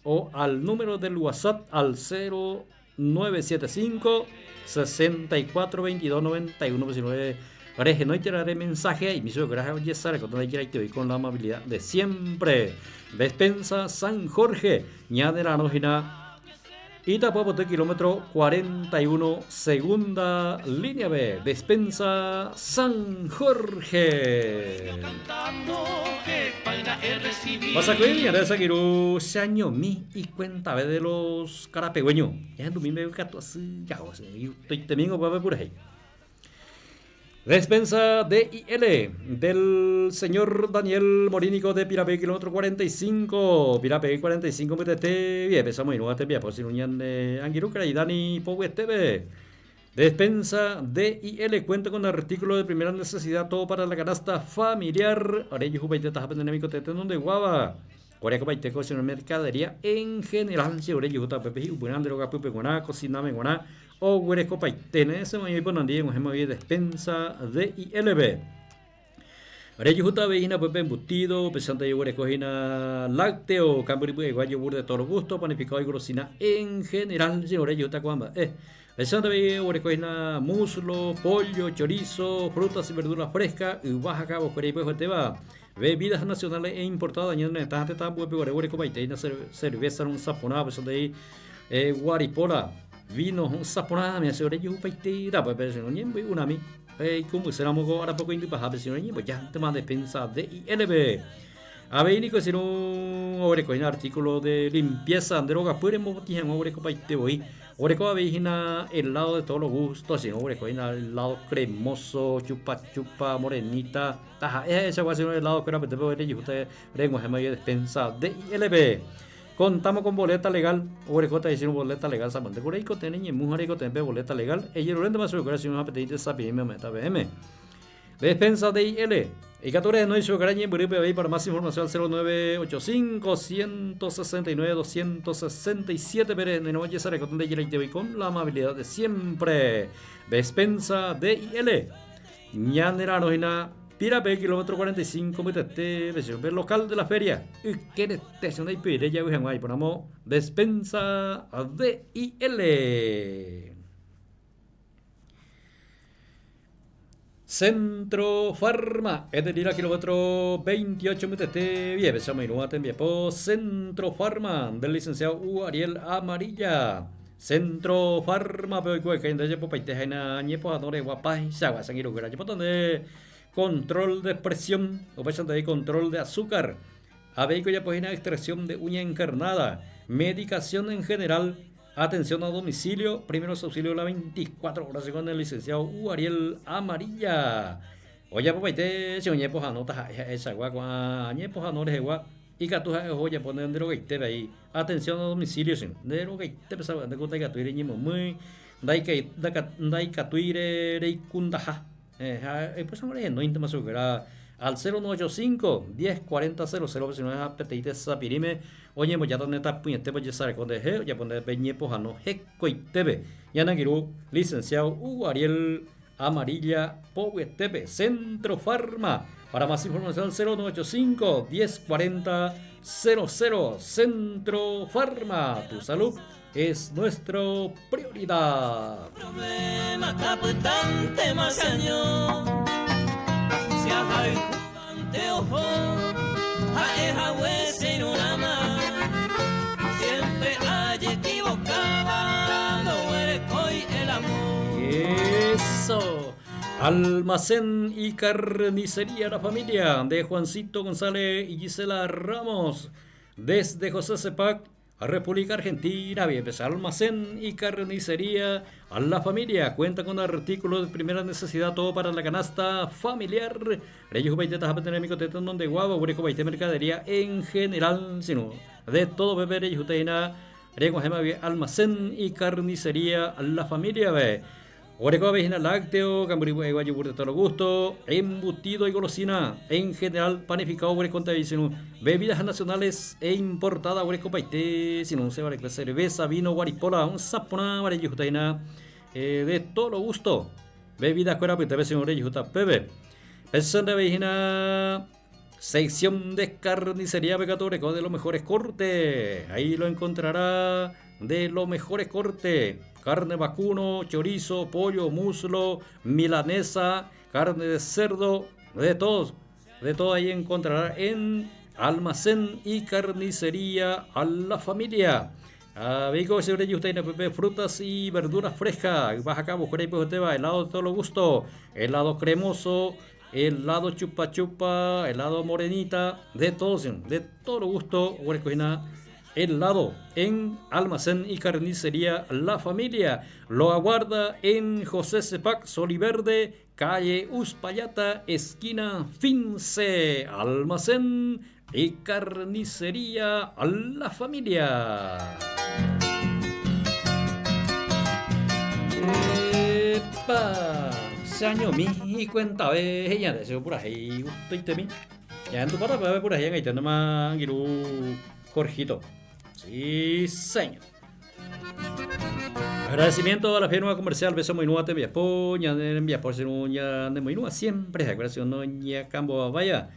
o al número del WhatsApp al 975 64 22 91 19. Areje, no iteraré mensaje y mi suegro gracias a Yesara con la amabilidad de siempre. Despensa San Jorge, ña de la nógina Itapuapote, kilómetro 41, segunda línea B, Despensa San Jorge. Pasa que viene a Saquiru, Saño Mi y cuenta de los carapegüeños. Ya en tu mismo gato así, ya, yo estoy temiendo para ver por ahí. Despensa DIL del señor Daniel Morínico de Pirapé, kilómetro 45. Pirapé 45, metete. Bien, empezamos y no te bien, pues si no de Anguirucra y Dani Pogue TV. Despensa DIL cuenta con artículos de primera necesidad, todo para la canasta familiar. Arello Jubaiteta, Japenemico, Tetón de Guava. Corea Baiteco, sino mercadería en general. Si Orello Juta Pepe, Ubunandro, Gapupe, Guaná, Cocina, Menguaná. O Huereco Paitene, ese mañana por nadie, un gemo de despensa DILB. Arello Juta Veina, Pepe embutido, pesante de Huereco, Gina lácteo, cambio de yogur de todo gusto, panificado y grosina en general. Si Orello Juta Cuamba, pesante de Huereco, Gina muslo, pollo, chorizo, frutas y verduras frescas, y baja cabo, Corea te va. Bebidas nacionales e importadas, añaden tanto tambo, Huereco Paitene, cerveza, un saponado, pesante de Guaripola. Vino un saponada, me hace orello paitera, pues no niembe una mi. Como será mogo ahora poco indi para si no niembe ya te más despensa DILB. Aveinico si no oreco en artículo de limpieza de drogas pueden motivar oreco paite hoy. Oreco aveina el lado de todos los gustos, si no oreco en el lado cremoso, chupa chupa morenita. Taja, ese va a ser el lado que era te puedo decir usted rengo es mayor despensa DILB. Contamos con boleta legal, Orecota hicieron boleta legal, Samante Cureico, tienen y Mujarico, tempe boleta legal, ella lo rende más seguro si un apetito sapime meta BM. Despensa DIL, y Cature no hizo graña en Buripe para más información al 0985 169 267 Pérez de Noche Sarecotón de Yelay TV con la amabilidad de siempre. Despensa DIL, Ñanera Nojina. Pirapé, kilómetro 45, metete, versión local de la feria. Y que estación de Ipire, ya vean ahí, ponemos despensa DIL. Centro Farma, es decir, a kilómetro 28, metete, bien, besamos y no maten, bien, por Centro Farma, del licenciado Ariel Amarilla. Centro Farma, pero que hay en ella, pues, paite, jaina, ñepo, adore, guapay, sagua, sanguiro, gracias, por donde. Control de presión, o de control de azúcar, abeico ya página de extracción de uña encarnada, medicación en general, atención a domicilio, primeros auxilios las 24 horas con el licenciado Ariel Amarilla. Oye, pues te se oye pues anota esa guagua, ñe pues anores igual y catuja oye poner de droguete ahí, atención a domicilio sin de droguete pesaba de contar gatuire ñe muy dai catuire de kundaja. Pues hombre, no intenta superar al 0985 1040 00 si no es apetite sapirime oye ya donde está puñete pues ya sabe cuando es ya pone peñe pojano hecoitebe ya nagiru licenciado Ariel Amarilla Poguetepe Centro Farma. Para más información al 0985 1040 00 Centro Farma. Tu salud es nuestra prioridad. Problema capitante más año. Si hay jugante ojo, hay huese en una mano. Siempre hay equivocado, no eres hoy el amor. Eso. Almacén y carnicería La Familia de Juancito González y Gisela Ramos desde José Cepac a República Argentina. Bien, pues almacén y carnicería a La Familia cuenta con artículos de primera necesidad, todo para la canasta familiar. Reyes Baitetas a tener mi cotetón donde guava, Ureco Baite mercadería en general, sino de todo beber y juteina. Almacén y carnicería a La Familia. Ve. Oreco avejina lácteo, camburibo de yogur de todo gusto, embutido y golosina, en general panificado, oreco sino bebidas nacionales e importadas, oreco paité, sino se vale cerveza, vino, guaripola, un sapona, vale yutaina, de todo gusto, bebidas cuera, pues te ves en orejo yuta, bebe, persona avejina, sección de carnicería Becatórico de los mejores cortes, ahí lo encontrará de los mejores cortes. Carne vacuno, chorizo, pollo, muslo, milanesa, carne de cerdo, de todo ahí encontrará en Almacén y Carnicería a La Familia. Amigo, seguro que usted tiene frutas y verduras frescas. Vas acá, buscar ahí, pues te va. Helado de todo lo gusto. Helado cremoso. Helado chupa chupa. Helado morenita. De todo lo gusto. Cocina helado en Almacén y Carnicería La Familia. Lo aguarda en José Cepac, Soliverde, calle Uspallata, esquina Fince. Almacén y Carnicería La Familia. Epa, se año mi cuenta ve ya de seguro por ahí gusto y temi. Ya en tu para ver por ahí en Haití nomás quiero Jorgito. Sí, señor. Agradecimiento a la firma comercial Beso muy nueva te envías poña de envías por ser uña de muy nueva siempre agradecido no ña cambo vaya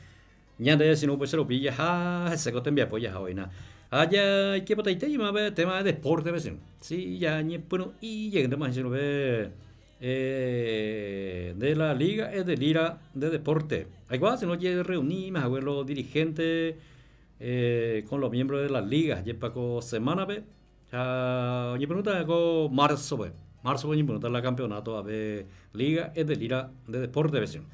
ña de si no pues se lo pilla ja se te envía polla hoy na allá que potaite y más tema de deporte vecino sí ya ñe bueno y llegando más si no ve de la liga es de Lira de deporte hay igual si no llega reuní más a ver los dirigentes con los miembros de las ligas ya para semana ve ni pregunta con marzo ni pregunta la campeonato a ver liga es de Lira de deporte vecino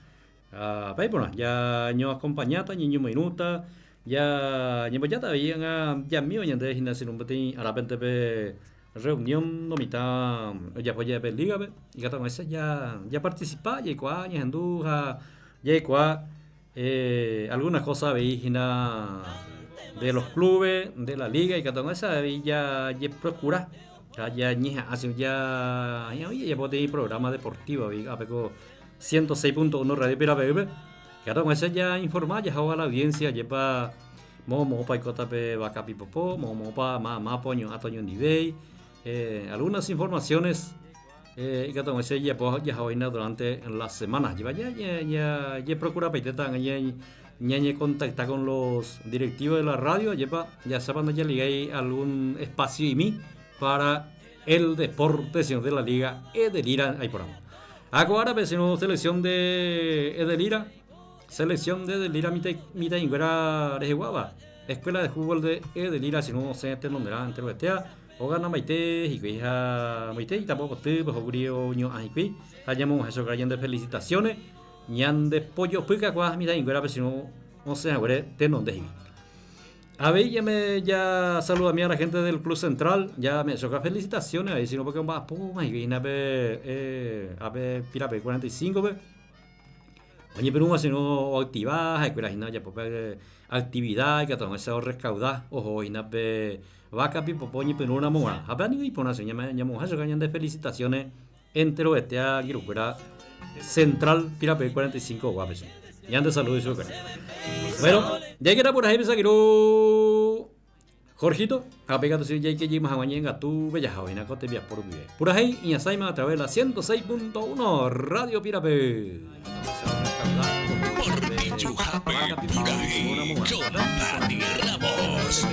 bueno ya ño acompañata niño minuta ya ya habían ya mío ya de gimnasio un poquito a la repente ve reunión no mitad ya pues ya ver liga ve y que ese ya participa ya cuá ya anduja ya cuá algunas cosas veis de los clubes de la liga y que todo eso ya procura ya hace ya puede ir programa deportivo a peco 106.1 radio Pirape que todo eso ya informa ya a la audiencia lleva momo pa icota pe vaca pipopo momo pa ma poño atoño nivei algunas informaciones y que todo eso ya durante las semanas lleva ya procura peiteta ñañe contacta con los directivos de la radio ya sepan ya ligáis algún espacio y mí para el deporte sino de la liga de Lira ahí por ahí ahora pues selección de Lira mitad ingüera de Guava escuela de fútbol de Lira si no se te nombrará entre los o gana maite y que hija maite y tampoco te pues ocurrió ño ahí hayamos eso que de felicitaciones ñan de pollo pica cuas mitad ingüera pero si no sé ahora te no deje a ver ya saluda a mí a la gente del Club Central ya me soca felicitaciones ahí si no porque va puma y viene a ver Pirape 45 ve oye pero si no activar escuela ya pues actividad que todo eso recaudar ojo y nape vaca pipopoñi pero una moa a ver ni pona se llama eso que de felicitaciones entero a Giruquera Central Pirape 45 guapes y antes saludos y bueno ya que era por ahí me saquero Jorgito a pegado si ya que llegas a mañana tu bella joven te vías por vive por ahí y a Saima a través de la 106.1 Radio Pirape por Pichujape Puraje con Dani Ramos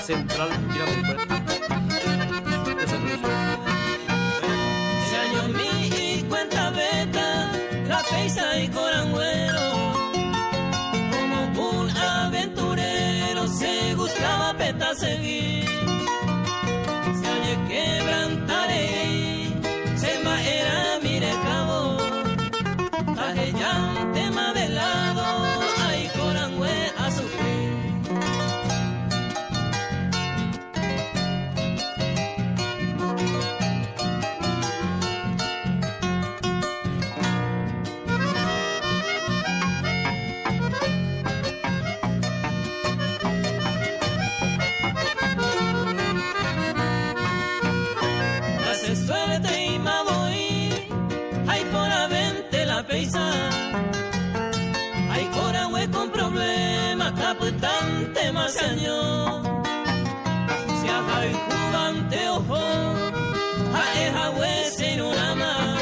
Central Pirape y corangüero como un aventurero se gustaba peta seguir se oye quebrantaré se ma era mire cabo traje ya tema de lado ay corangüe a sufrir hay coragüe con problemas capitante más años si hay jugante ojo a esa hue sin una más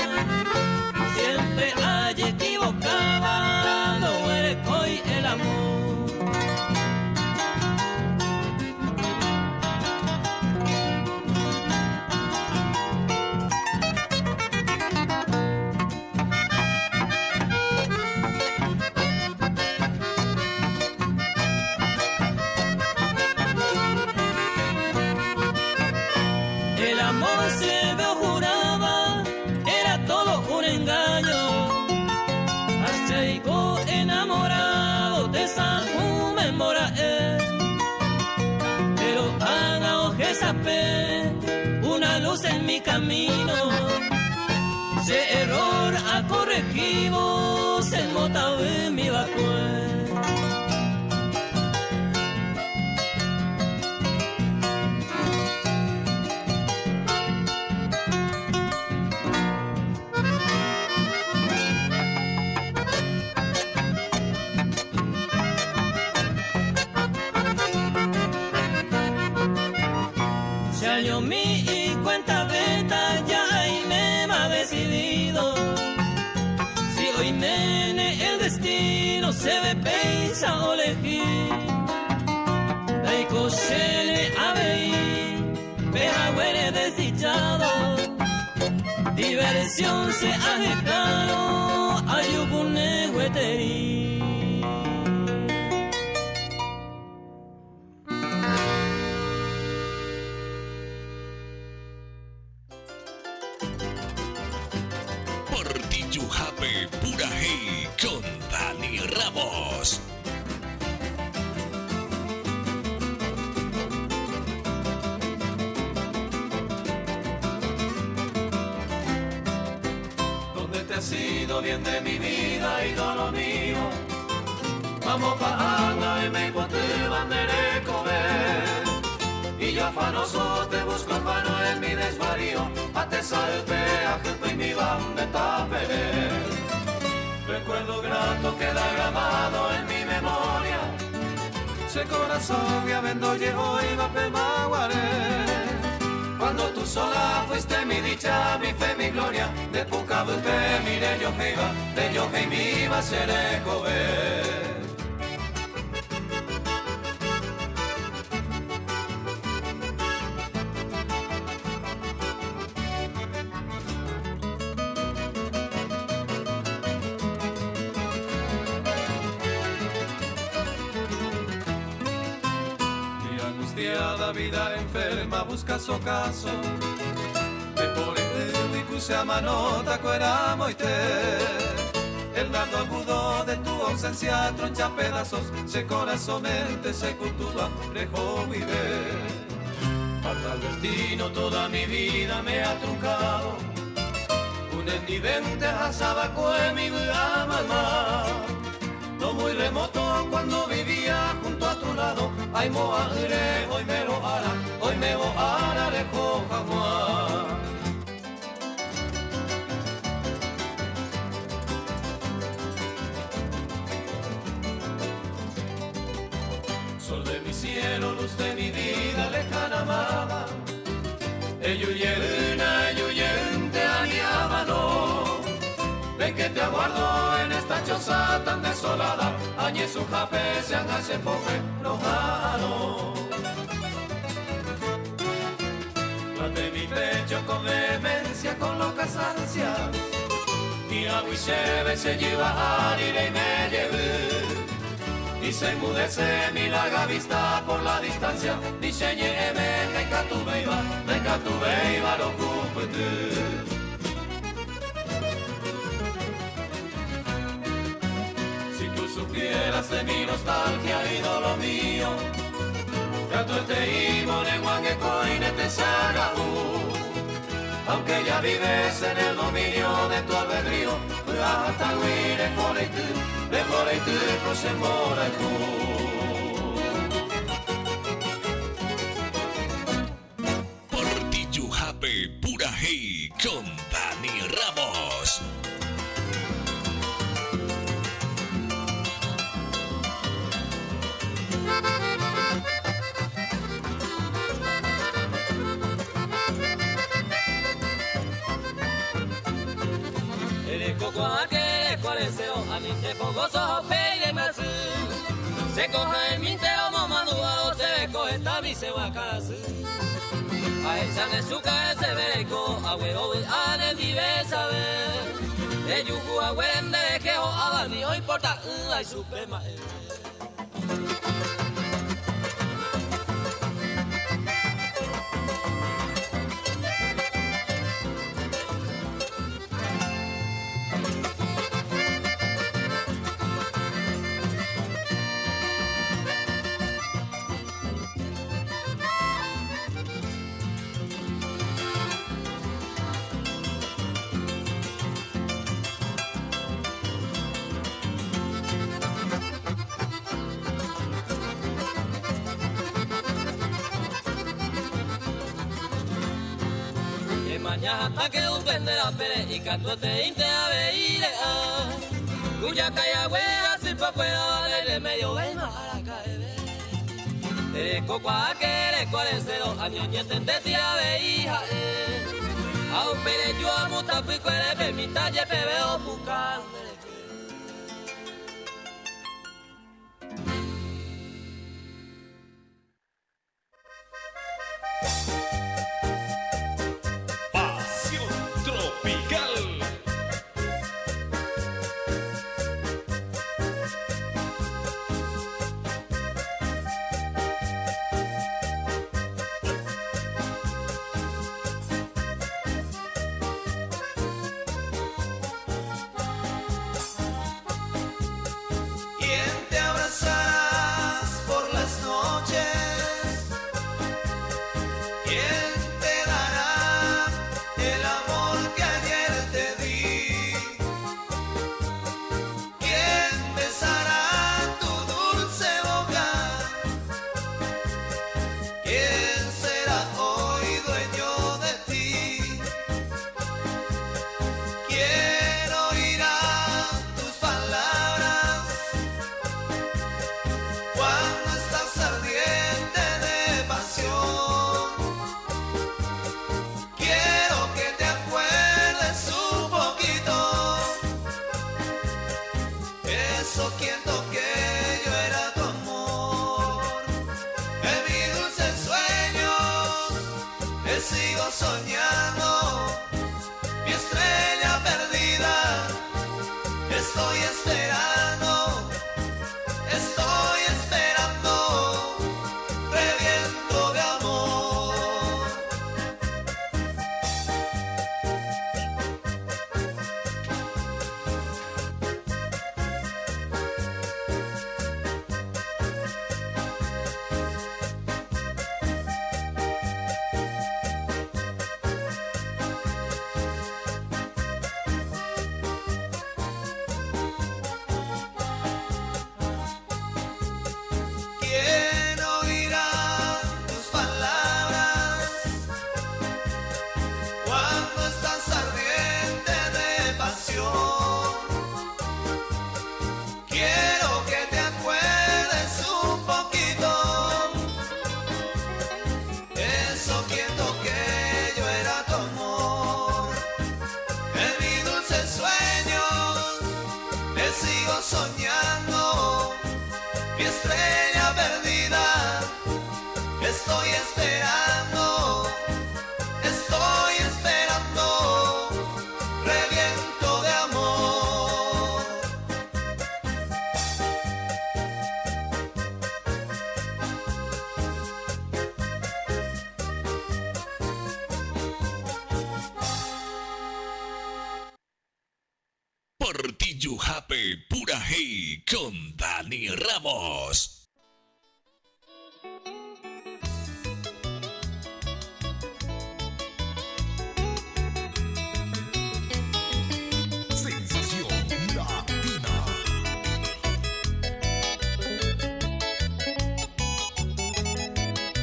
siempre hay equivocado no eres hoy el amor El amor se me juraba, era todo un engaño. Sigo enamorado de San Memora, pero haga ojesape una luz en mi camino. Ese error ha corregido, se mota en mi vacue. Mi cuenta beta ya y me ha decidido. Si hoy mene el destino se ve pensa o elegir. Dai cochele abei, peja huele desdichado. Diversión se ha dejado, ayubune hueteri. Pura Hey con Dani Ramos. ¿Dónde te has ido, bien de mi vida, ídolo mío? Vamos pa' Ana y me encontré bandere comer. Y yo afanoso te busco en vano en mi desvarío. A te salve, a gente y mi banda tapere. Recuerdo grato queda grabado en mi memoria. Ese corazón ya vendo llegó y va pe maguaré. Cuando tú sola fuiste mi dicha, mi fe, mi gloria. De poca te mire yo que iba, de yo que me iba a ser ecover. La vida enferma busca su caso. Te pone y cuse a manota cuera moite. El dardo agudo de tu ausencia troncha pedazos. Se corazón mente se cultúa, dejo vivir. Fatal destino toda mi vida me ha truncado. Un endivente asabaco en mi mamá. No muy remoto cuando vivía junto a tu lado. Ay moagre, hoy me lo hará, hoy me lo hará lejos jamás. Sol de mi cielo, luz de mi vida, lejana amada. Eyuyente aniábano. Ven que te aguardo en esta choza tan desolada. Añe su jape se hace pobre rojano. Late mi pecho con vehemencia, con locas ansias. Mi agua y cheve se lleva a ir y me lleve. Y se enmudece mi larga vista por la distancia. Diseñeme, me catubeiva, lo cúpete. Supieras de mi nostalgia, ídolo mío. Trato el teimo, lenguangue, coine, te sagaú. Aunque ya vives en el dominio de tu albedrío, hasta huir, mejor y tú, prosembora tú. Por ti, Yujape, Pura Hey con Dani Ramos. A mi te pongo sojo pegue más. Se coja en mi teo mamadua, se coge esta mi se va a casa. A esa me suca ese beco, a huevo a ne vive saber. De yuku a huende que o a mi hoy importa la suprema. mañana hasta que un vende la pere y canto te inte a veire cuya calla hueá si pa fuera vale de medio ve maraca ere coca que ere 40 años ni entende tía veía a un pere yo a muta pico ere permita ye pebeo buscar Portillo Jape Pura Hey con Dani Ramos. Sensación Latina.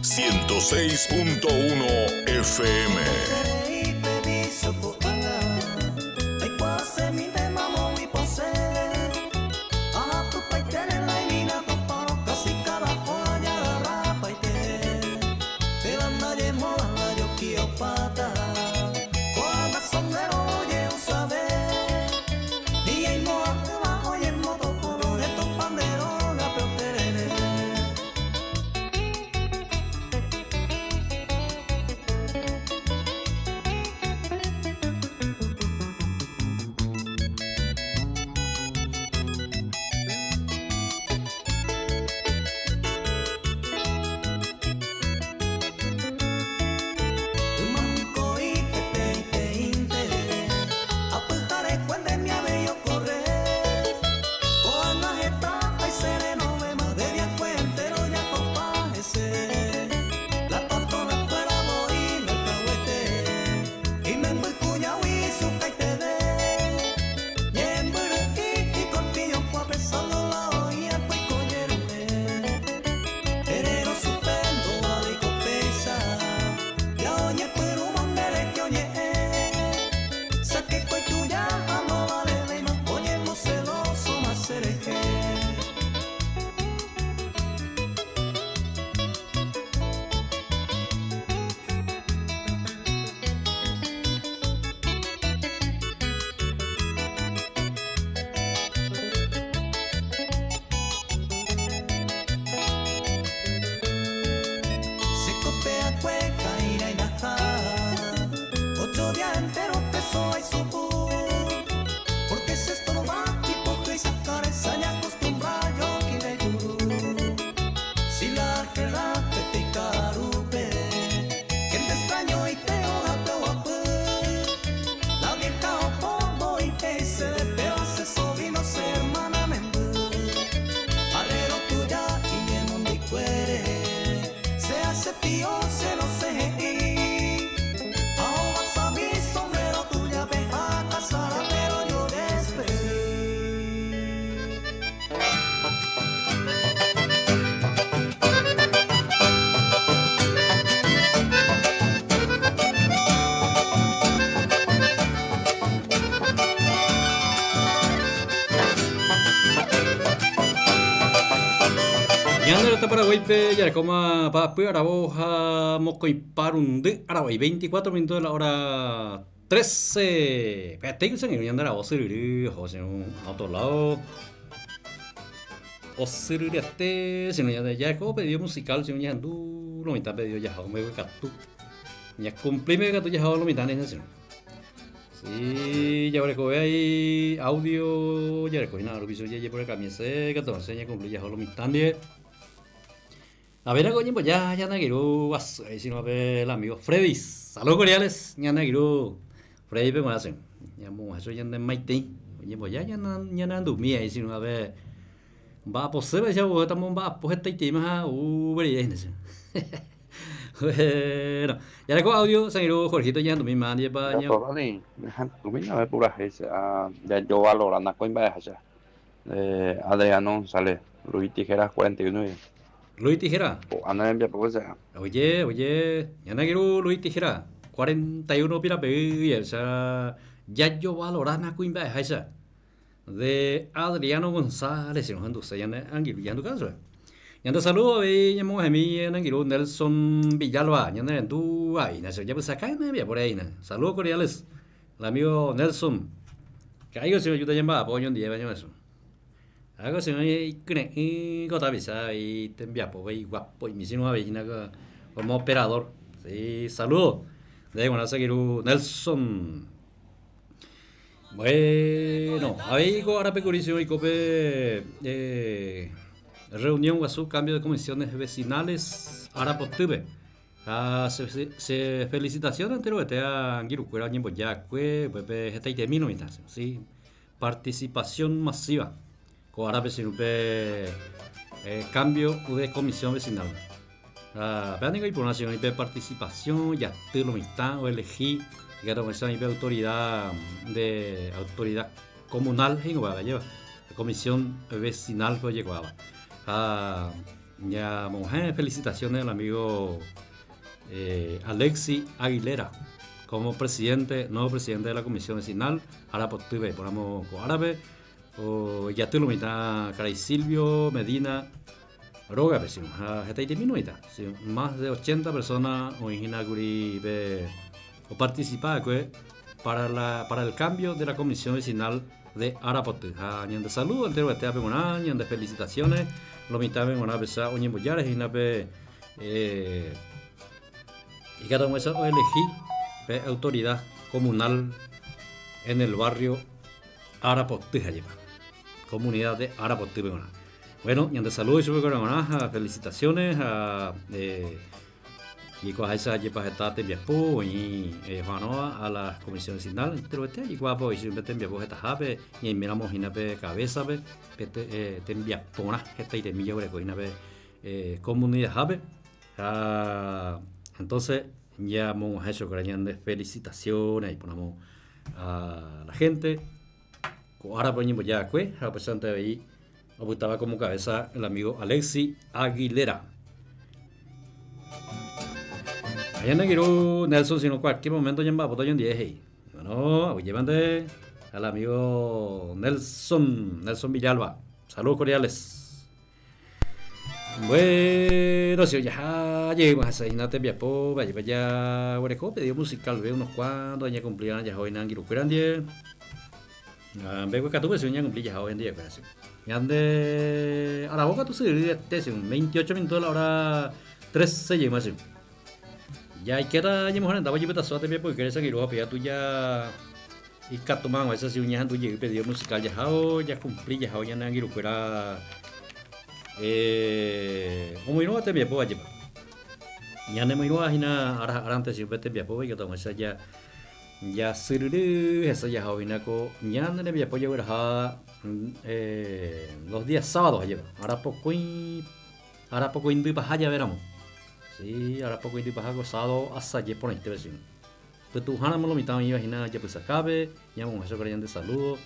106.1 FM. hasta Paraguay, ya como para Araboja, Mocoiparunde, Araguay, 24 minutos de la hora 13. Tengo que andar a Osiriri, José, a otro lado. Osiriri, si no ya como pedido musical, si no ya ando, lo mitad pedido ya, me voy a tú. Ya cumplí me gato ya, lo mitad es eso. Sí, ya recogí ahí audio, ya recogí nada, lo que hizo ya por el camión seca, entonces ya cumplí ya, lo mitad de. A ver, coño, pues ya nagiru, si no a ver el amigo Freddy. Saludos cordiales, ya nagiru. Freddy, ¿cómo hacen? Ya vamos a eso ya en Maite. Oye, pues ya ando mía, si no a ver. Va a poseer, ya estamos va a poner este tema, bien. Bueno, ya le cojo audio, nagiru, Jorgito, ya ando mi man, ya para. Ya todo ni, tú mismo ves pura gente, ya yo valorando con vaya. Adriano sale, Luis Tijeras 41. Luis Tijera. Oye, ya no quiero Luis Tijera. 41 pira pedir, o sea, ya yo valorana cuimba esa. De Adriano González, si no ando, ya ando caso. Ya te saludo, ya me mí, ando Nelson Villalba, ya ando ahí, ya pues acá me por ahí, saludos cordiales. El amigo Nelson. Que hay que si yo te llamo apoyo un día, baño eso. Algo se me cree y gota visa y te envía por ahí guapo y me hicieron una vecina como operador. Sí, saludos. De bueno, seguir Nelson. Bueno, ahí ahora peculiario y cope reunión guasú cambio de comisiones vecinales ahora por tube. Se felicitaciones entero que te han girucuera ni ya que pepe está y termino sí. Participación masiva. Ahora pe cambio de comisión vecinal. Vean que información de participación ya te lo mitad o elegí que la comisión de autoridad comunal en Guadalajara lleva la comisión vecinal que llegaba. Ya mujer felicitaciones al amigo Alexi Aguilera como nuevo presidente de la comisión vecinal. Ahora pues tuve ponemos árabe. O ya te lo mitad, Caray Silvio, Medina, Roga, vecino, esta disminuida, más de 80 personas o participaban para el cambio de la comisión vecinal de Arapote. Ñan de salud, entero de teape moná, ñan de felicitaciones, lo mitad de moná pesa, oñe boyares y nape y cada uno eso elegí autoridad comunal en el barrio Arapote lleva. Comunidad de Arapote. Bueno, y de salud y felicitaciones a y con esa lleva esta tembiapo y a la comisión vecinal pero este y guapo y siempre tembiapo esta jape y miramos inape cabeza be tembiapona esta y temilla greco inape comunidad jape entonces ya vamos a eso con de felicitaciones y ponemos a la gente. Ahora ponemos ya que representante de ahí estaba como cabeza el amigo Alexi Aguilera. Allá no quiero Nelson, sino cualquier momento ya va a votar un 10. Bueno, llevan de al amigo Nelson Villalba. Saludos cordiales. Bueno, si ya llegamos a Sainate Viapo, vaya, bueno, pedido musical, veo unos cuantos, ya cumplían, ya hoy Nangiru Curandie. Veo que tú ya cumplí ya hoy en día, pues. Ya de a la boca tú se divide 28 minutos a la hora 13 llegamos así. Ya hay que dar ya mejor andaba yo peta suerte porque quieres seguir o ya tú ya y catomán esa si uñas tú llegué pedido musical ya cumplí ya hoy en Nangiru Cura como no te viapo allí. Ya no me imagino ahora antes siempre te viapo y que tomo esa ya sirve esa ya hoinaco ya no le viapo yo era los días sábados allí. Ahora poco indi para allá veramos. Sí, ahora poco indi para gozado hasta allí por este vecino. Pues tú Hanna me lo mitad me imagina ya pues acabe ya vamos a eso que de saludo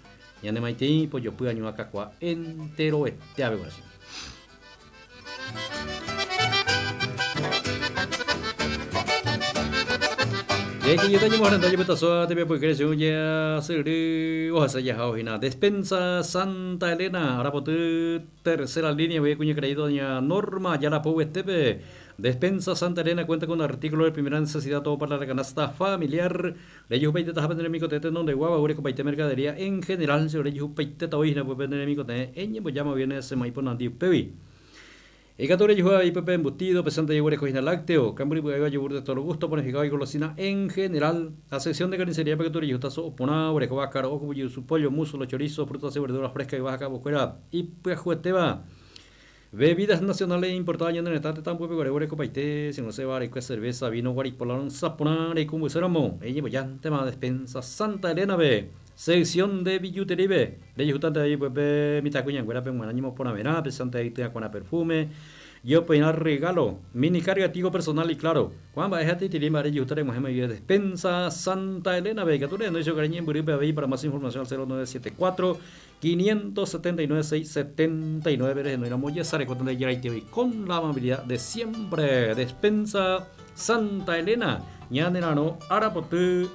ya de maití pues yo pude año acá cua entero este ave así. que yo tengo morando yo petazo te voy crecer ya seri o sea ya hoina Despensa Santa Elena ahora por tercera línea voy cuña creído doña Norma ya la puedo TV. Despensa Santa Elena cuenta con artículos de primera necesidad todo para la canasta familiar. Ellos paite ta vender mi cote donde guava ure paite mercadería en general sobre ellos paite ta hoina pues vender mi cote en pues llama viene ese mai ponandi pevi. El gato de yuja y pepe embutido, pesante de yogur cocina lácteo, cambri buega yogur de todo gusto, panificado y golosina en general. La sección de carnicería para que tú y yuta so opona, oreco bácaro, ojo su pollo, músculo, chorizo, frutas y verduras frescas y baja bocuera y pues jueteba. Bebidas nacionales importadas en el estado tampoco pegore oreco paite, si no se va a cerveza, vino, guaripolón, saponar y como ceramo. Ella pues ya tema Despensa Santa Elena B. Sección de billutería de ellos ahí pues mitad cuña güera pero bueno ánimo por avena pesante ahí te con perfume yo peinar regalo mini carga tigo personal y claro cuando es a ti tiene para ellos tenemos de Despensa Santa Elena B que tú le no hizo cariño en Buribe ahí para más información al 0974 579 679 no éramos ya sale con ya hoy con la amabilidad de siempre Despensa Santa Elena ñanerano arapotu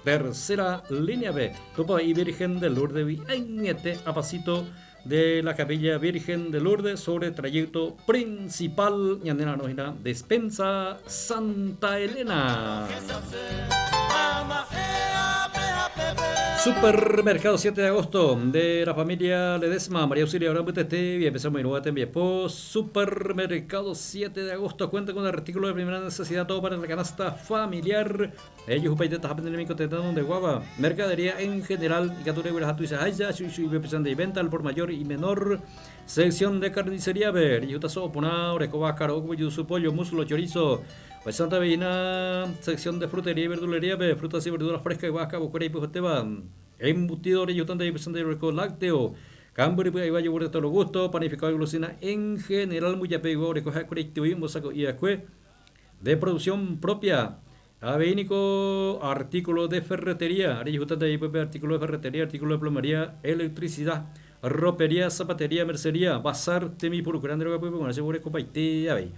tercera línea B, Topa y Virgen de Lourdes en este a pasito de la Capilla Virgen de Lourdes sobre trayecto principal ñanera nojina Despensa Santa Elena. Supermercado 7 de agosto de la familia Ledesma, María Auxilia Abraham Betete, y empezamos en Nueva Tembiapó. Supermercado 7 de agosto cuenta con artículos de primera necesidad, todo para la canasta familiar. Ellos upaite tajapen del mico tetano de guava, mercadería en general, y cature guarajatu y sahaya, y empezando de venta al por mayor y menor. Sección de carnicería, ver, y utazo opona, orecoba, caro, su pollo, muslo, chorizo. Pues Santa Veina, sección de frutería y verdulería, frutas y verduras frescas y vaca, bocuera y pujoteba, embutido de yutante y presente de lácteo, cambur y yogur de todo gusto, panificado y glucina en general, muy apego, recoger colectivo y mosaco y acue, de producción propia, aveínico, artículos de ferretería, yutante y artículos de ferretería, artículos de plomería, electricidad, ropería, zapatería, mercería, bazar, temi, procurando lo que puede ponerse por copaite, avei.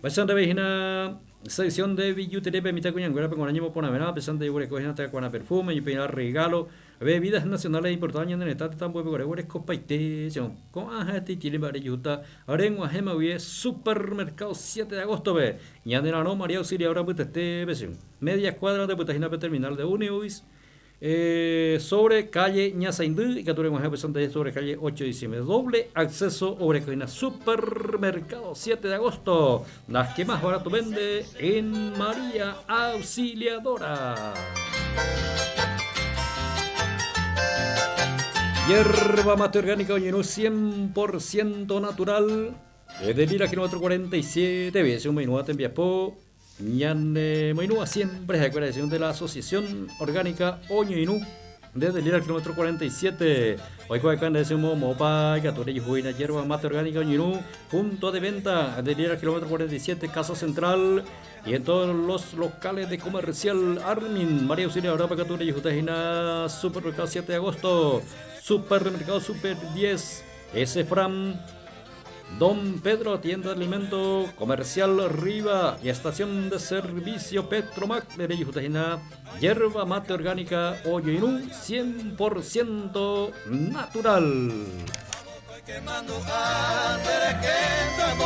Bastante vegina sección de billutería mitad cuña güera con año por nada pesante de cocina con perfume y peinar regalo bebidas nacionales importadas en el estado tampoco pegore copaite con ajati tiene para yuta arengo ajema vie supermercado 7 de agosto ve ñanera no María Auxilia ahora pues este versión media cuadra de putajina terminal de Univis sobre calle Ñasaindú y Caturemos pesante sobre calle 8 de diciembre. Doble acceso Obrecojina Supermercado 7 de agosto. Las que más barato vende en María Auxiliadora. Hierba mate orgánica Oñenú 100% natural. De Lira kilómetro 47. Viese un menú en Viapó. Ñane Moinúa siempre es declaración de la Asociación Orgánica Oñoinú desde Lira al kilómetro 47. Hoy juegan de Sumo Mopa, Gatorre y Juina, hierba mate orgánica Oñoinú, punto de venta de Lira al kilómetro 47, Casa Central y en todos los locales de comercial Armin, María Auxilia Europa, Gatorre y Jutajina, Supermercado 7 de agosto, Supermercado Super 10, Fram. Don Pedro, tienda de alimento comercial Riva y estación de servicio Petromac de Yutajina, hierba mate orgánica Oyoinú 100% natural.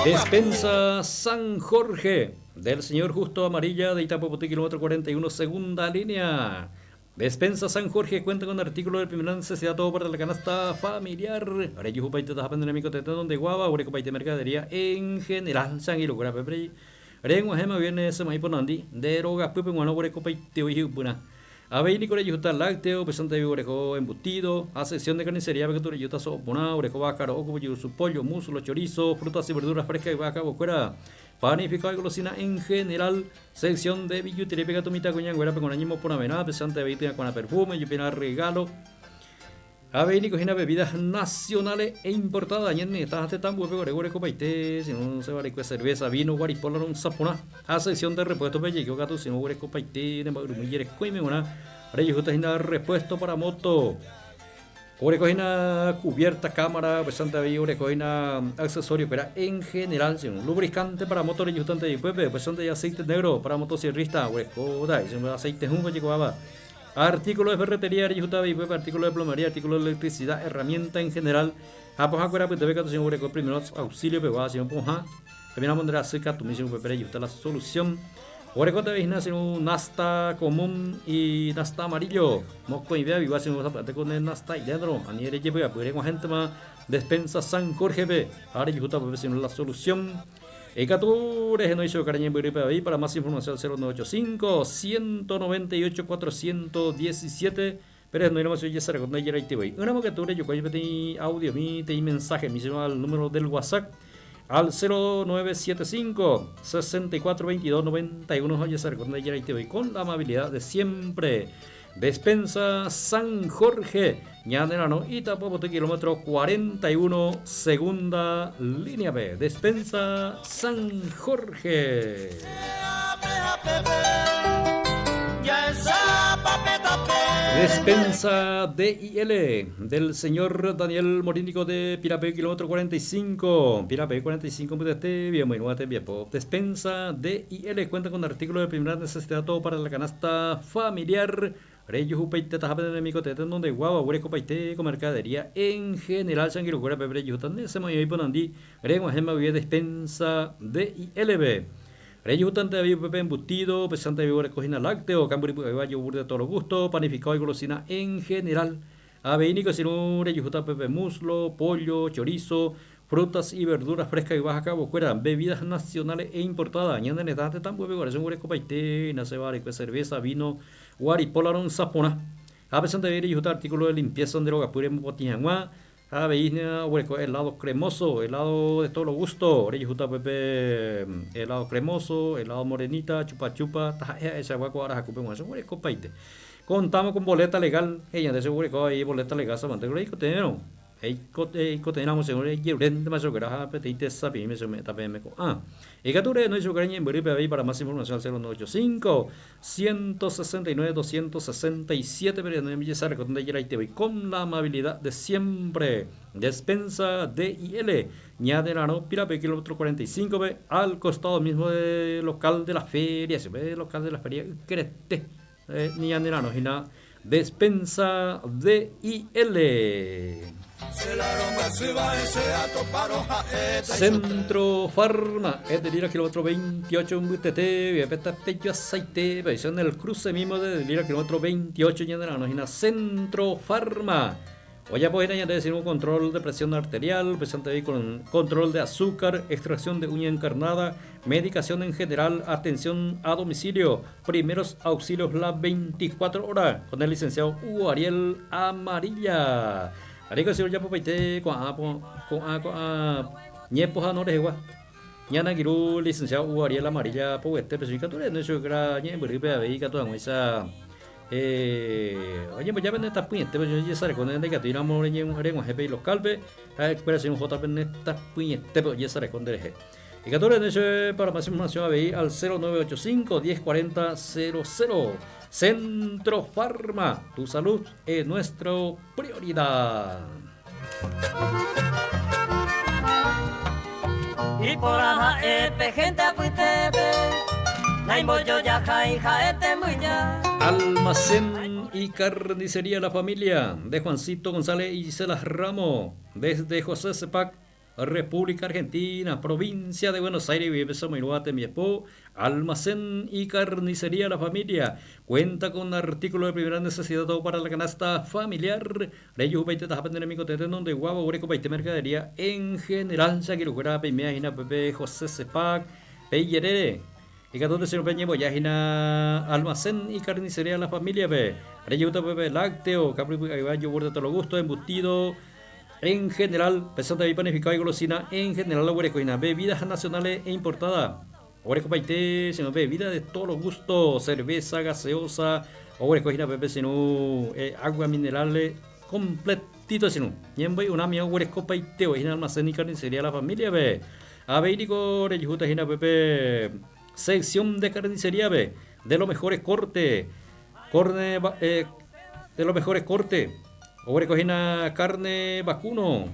Despensa San Jorge del señor Justo Amarilla de Itapopote, kilómetro 41, segunda línea. Despensa San Jorge cuenta con artículos de primera necesidad todo para la canasta familiar. Areyuju paite tajapen de mico tetón de guava, oreco paite mercadería en general. San y locura pepe. Arengo ajema viene ese maíz ponandi. De roga pepe guano oreco paite oijupuna. Aveini con yuta lácteo, pesante de oreco embutido. A sección de carnicería que yuta sopona, oreco bácaro, oco su pollo, muslo, chorizo, frutas y verduras frescas y vaca, bocuera. Panificado y golosina en general, sección de billutería pegatomita coñanguera con añimo por avena, pesante de beitina con perfume y pena regalo. Aveini cocina bebidas nacionales e importadas. Añen estas tan huevo gore copaite, si no se vale cerveza, vino, guaripolón, sapona. A sección de repuesto pellequio gato, si no gore copaite, de magrumilleres coime una. Reyo justa repuesto para moto. Orecojina cubierta, cámara, bastante ahí, orecojina accesorio, pero en general, sí, un lubricante para motores y bastante de pueblo, bastante aceite negro para motociclista, orecoda, aceite junco, chico, artículos de ferretería, artículos de plomería, artículos de electricidad, herramienta en general. Pues acuerda pues te ve que tu oreco primeros auxilio, pero va a ser un poja. También vamos a hacer tu misión, pero ahí está la solución. Oreco te ves nacer un nasta común y nasta amarillo. Moco y vea, viva si nos aparte con el nasta y dentro. A ni eres llevo a poder con gente más. Despensa San Jorge B. Ahora yo está pues la solución. Ecatures no hizo cariño en ahí. Para más información 0985 198 417. Pero no iremos a ya se reconoce ya ahí te voy. Una mocatura yo cuando te audio mi te mensaje me llama al número del WhatsApp. Al 0975 6422 91 ya se reconoce ya ahí te voy con la amabilidad de siempre. Despensa San Jorge, Ñanerano, Itapopote, kilómetro 41, segunda línea B. Despensa San Jorge. Despensa DIL del señor Daniel Morínico de Pirapé, kilómetro 45. Pirapé 45, bien, muy nueva, bien. Despensa DIL cuenta con artículos de primera necesidad, todo para la canasta familiar. Reyes upaite tajape de mi cotete donde guava hueco paite con mercadería en general sanguiro cura pebre yutan ese muy ponandi rego gema vive despensa DILB. Reyes utan de pepe embutido, pesante de vigor cocina lácteo, camburi yogur de todo gusto, panificado y golosina en general. Aveinico sino reyes utan pepe muslo, pollo, chorizo, frutas y verduras frescas y baja cabo fuera, bebidas nacionales e importadas. Añaden en edad tan buen vigor, es un hueco paite, nace varico cerveza, vino, Wari Polaron Sapona. A pesar de ver y artículos de limpieza de droga pura en Botijanguá. A veisna hueco helado cremoso, helado de todo gusto. Reyes juta pepe helado cremoso, helado morenita, chupa chupa. Esa hueco ahora jacupe más hueco paite. Contamos con boleta legal. Ella de ese hueco ahí boleta legal se mantiene ahí cotenero. Ahí cotenamos en el de más que era petite sabi me se meta pm con y capture no hizo cariño en Beripe ahí. Para más información 0985 169 267 pero no me llega con de te voy con la amabilidad de siempre. Despensa DIL Ñaderano Pirape kilómetro 45 B al costado mismo del local de la feria, se ve el local de la feria Crete Ñaderano y nada. Despensa DIL. Centro Farma, es de Lira kilómetro 28, un BTT, Viapeta Pecho Aceite, versión del cruce mismo de Lira kilómetro 28, ya de la nógina Centro Farma. Hoy ya pueden añadir un control de presión arterial, presente ahí con control de azúcar, extracción de uña encarnada, medicación en general, atención a domicilio, primeros auxilios las 24 horas, con el licenciado Hugo Ariel Amarilla. Arico si ya papaite con ñepos anores ñana giru licenciado Hugo Ariel Amarilla po este especificatura no eso gra ñe beripe ahí que toda esa oye pues ya ven esta puñete pues ya sale con el que tiramos en un arena jefe local ve esperación JP en esta puñete pues ya sale con DG y que todo eso para más información al 0985 1040 00. Centro Farma, tu salud es nuestra prioridad. Y por aja gente apuitebe, naimboyo ya jaete muy ya. Almacén y carnicería La Familia de Juancito González y Gisela Ramos desde José Cepac, República Argentina, provincia de Buenos Aires, vive Somiruate, mi esposo. Almacén y carnicería La Familia cuenta con artículos de primera necesidad todo para la canasta familiar. Reyes Upaite Tajapen mi cotete donde guava ureco paite mercadería en general. Shakirucura Peimea Pepe José Cepac Peyerere. Y que donde se nos peñe boyajina almacén y carnicería La Familia be. Reyes Uta Pepe lácteo, capri yogur de todo lo gusto, embutido. En general, pesante y panificado y golosina, en general la huerecoina, bebidas nacionales e importadas. Huereco paite, sino bebidas de todos los gustos, cerveza, gaseosa, huerecoina, pepe, sino agua minerales, completito, sino. Ñembe una mía huereco paite, en almacén y carnicería La Familia, ve. Abeirico, rejuta, jina, pepe, sección de carnicería, ve. De los mejores cortes, de los mejores cortes. Ahora cocina carne vacuno,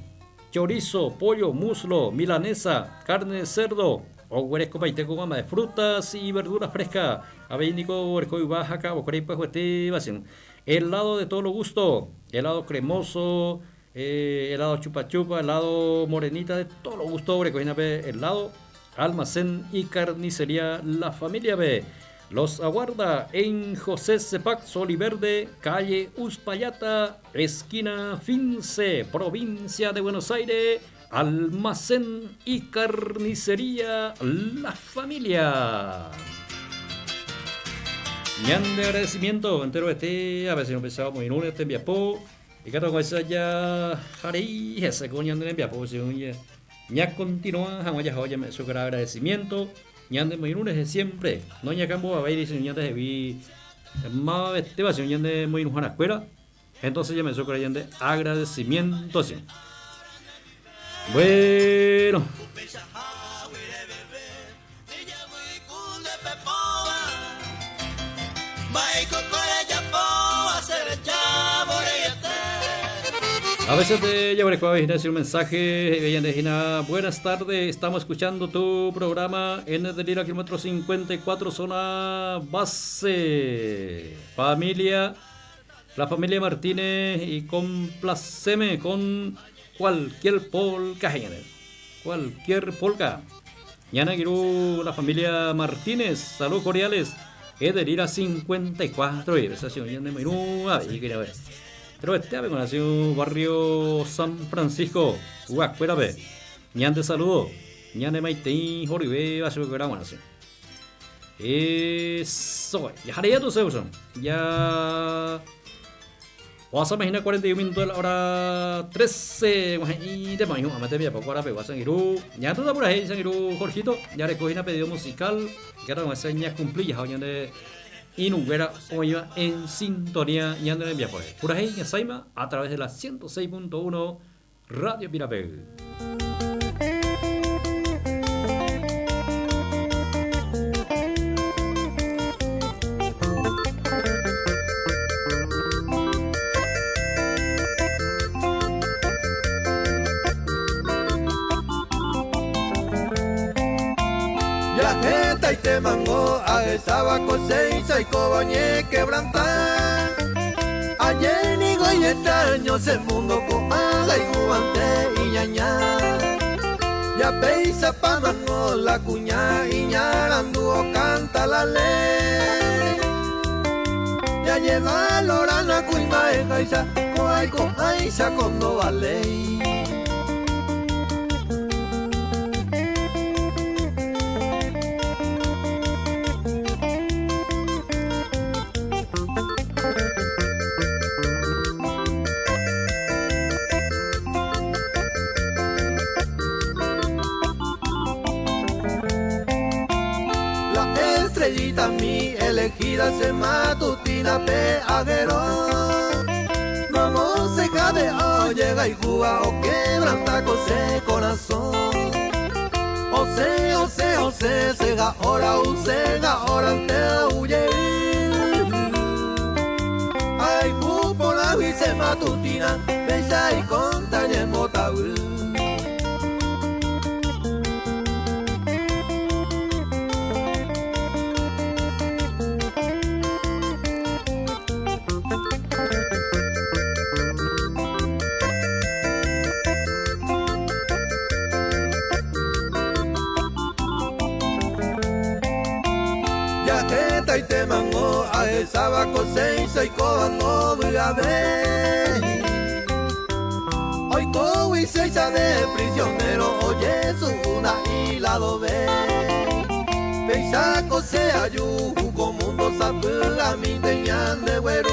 chorizo, pollo, muslo, milanesa, carne de cerdo. Ahora copaite con gama de frutas y verduras frescas. Avenico, Orcoy Baja, Cabo, Crepa, Juete, helado de todo lo gusto, helado cremoso, helado chupa chupa, helado morenita, de todo lo gusto. Ahora cocina helado, almacén y carnicería La Familia B. Los aguarda en José Cepac Soliverde, calle Uspallata, esquina Fince, provincia de Buenos Aires, almacén y carnicería La Familia. Ñan de agradecimiento, entero a ver si no pensaba muy lunes, este enviapo, y cada cosa ya haré ese con Ñan de enviapo, si un ya continúa, jamás ya me su gran agradecimiento. Ñande muy lunes de siempre, no ya cambo a ver y si ñande de vi más este va si ñande muy en la escuela, entonces ya me su gran agradecimiento sí. Bueno. A veces te llevaré a decir un mensaje. Buenas tardes, estamos escuchando tu programa en el Delira kilómetro 54, zona base. La familia Martínez y complaceme con cualquier polka. Cualquier polka. Yanagiru, la familia Martínez, saludos cordiales. Es Delira 54. Y esa situación de menú. Ahí quería ver. Pero este ave conoció barrio San Francisco, Huascuerabe. Ñan te saludo. Ñan de Maitei, Joribe, va a ser que era bueno así. Eso, ya haré tu seuson. Ya. Vamos a imaginar 41 minutos de la hora 13. Y te mañana, a meter poco ahora, pero a Sangiru. Ya tú por ahí, Sangiru, Jorgito. Ya recogí una pedido musical. Que ahora me enseña cumplir ya, ya de. Y Nuguera como iba en sintonía y ando en envía por ahí. Pura ahí en Saima a través de la 106.1 Radio Pirapé. Y te mango a esa cosecha y cobañé quebrantar. Ayer ni goy extraños el mundo con ala y guante y ñaña. Ya peisa pa mango la cuña y ñaranduo canta la ley. Ya lleva lorana cuima en gaisa, coay con aisa con no vale. Mi elegida se matutina peaguero. No se cabe o llega y juga o quebranta cose corazón. O se sega ora usega ora ante huye. Ay por la se matutina bella y contañe motaú. Y te mango a esa cosecha y cobango a ver. Hoy cobo y seisa de prisionero, oye su una y la dobe. Peisa cosea yu, como mundo sapuga mi teñan de güerú.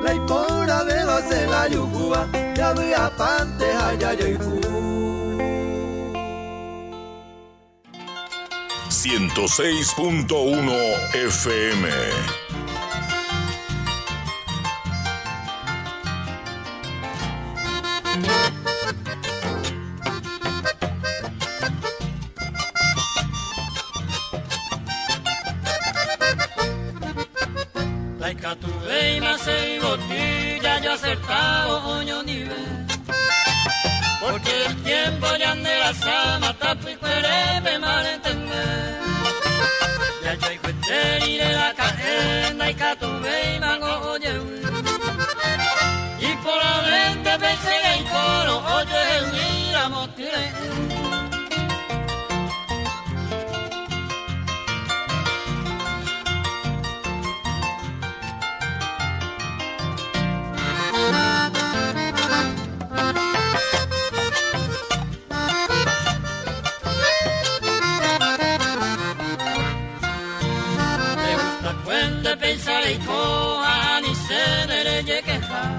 La hipora de base la yucuba, ya voy a pante allá yucu. 106.1 FM. Laika tu veima se botilla yo acertado oño nivel. Porque el tiempo ya ande la sama tapi quereme malentender. Ya yo hay cuenteri de la cadena y que tu veima oye. Y por la mente pensé en coro oye mira motiré. Pensaré coja ni se dereche quejar.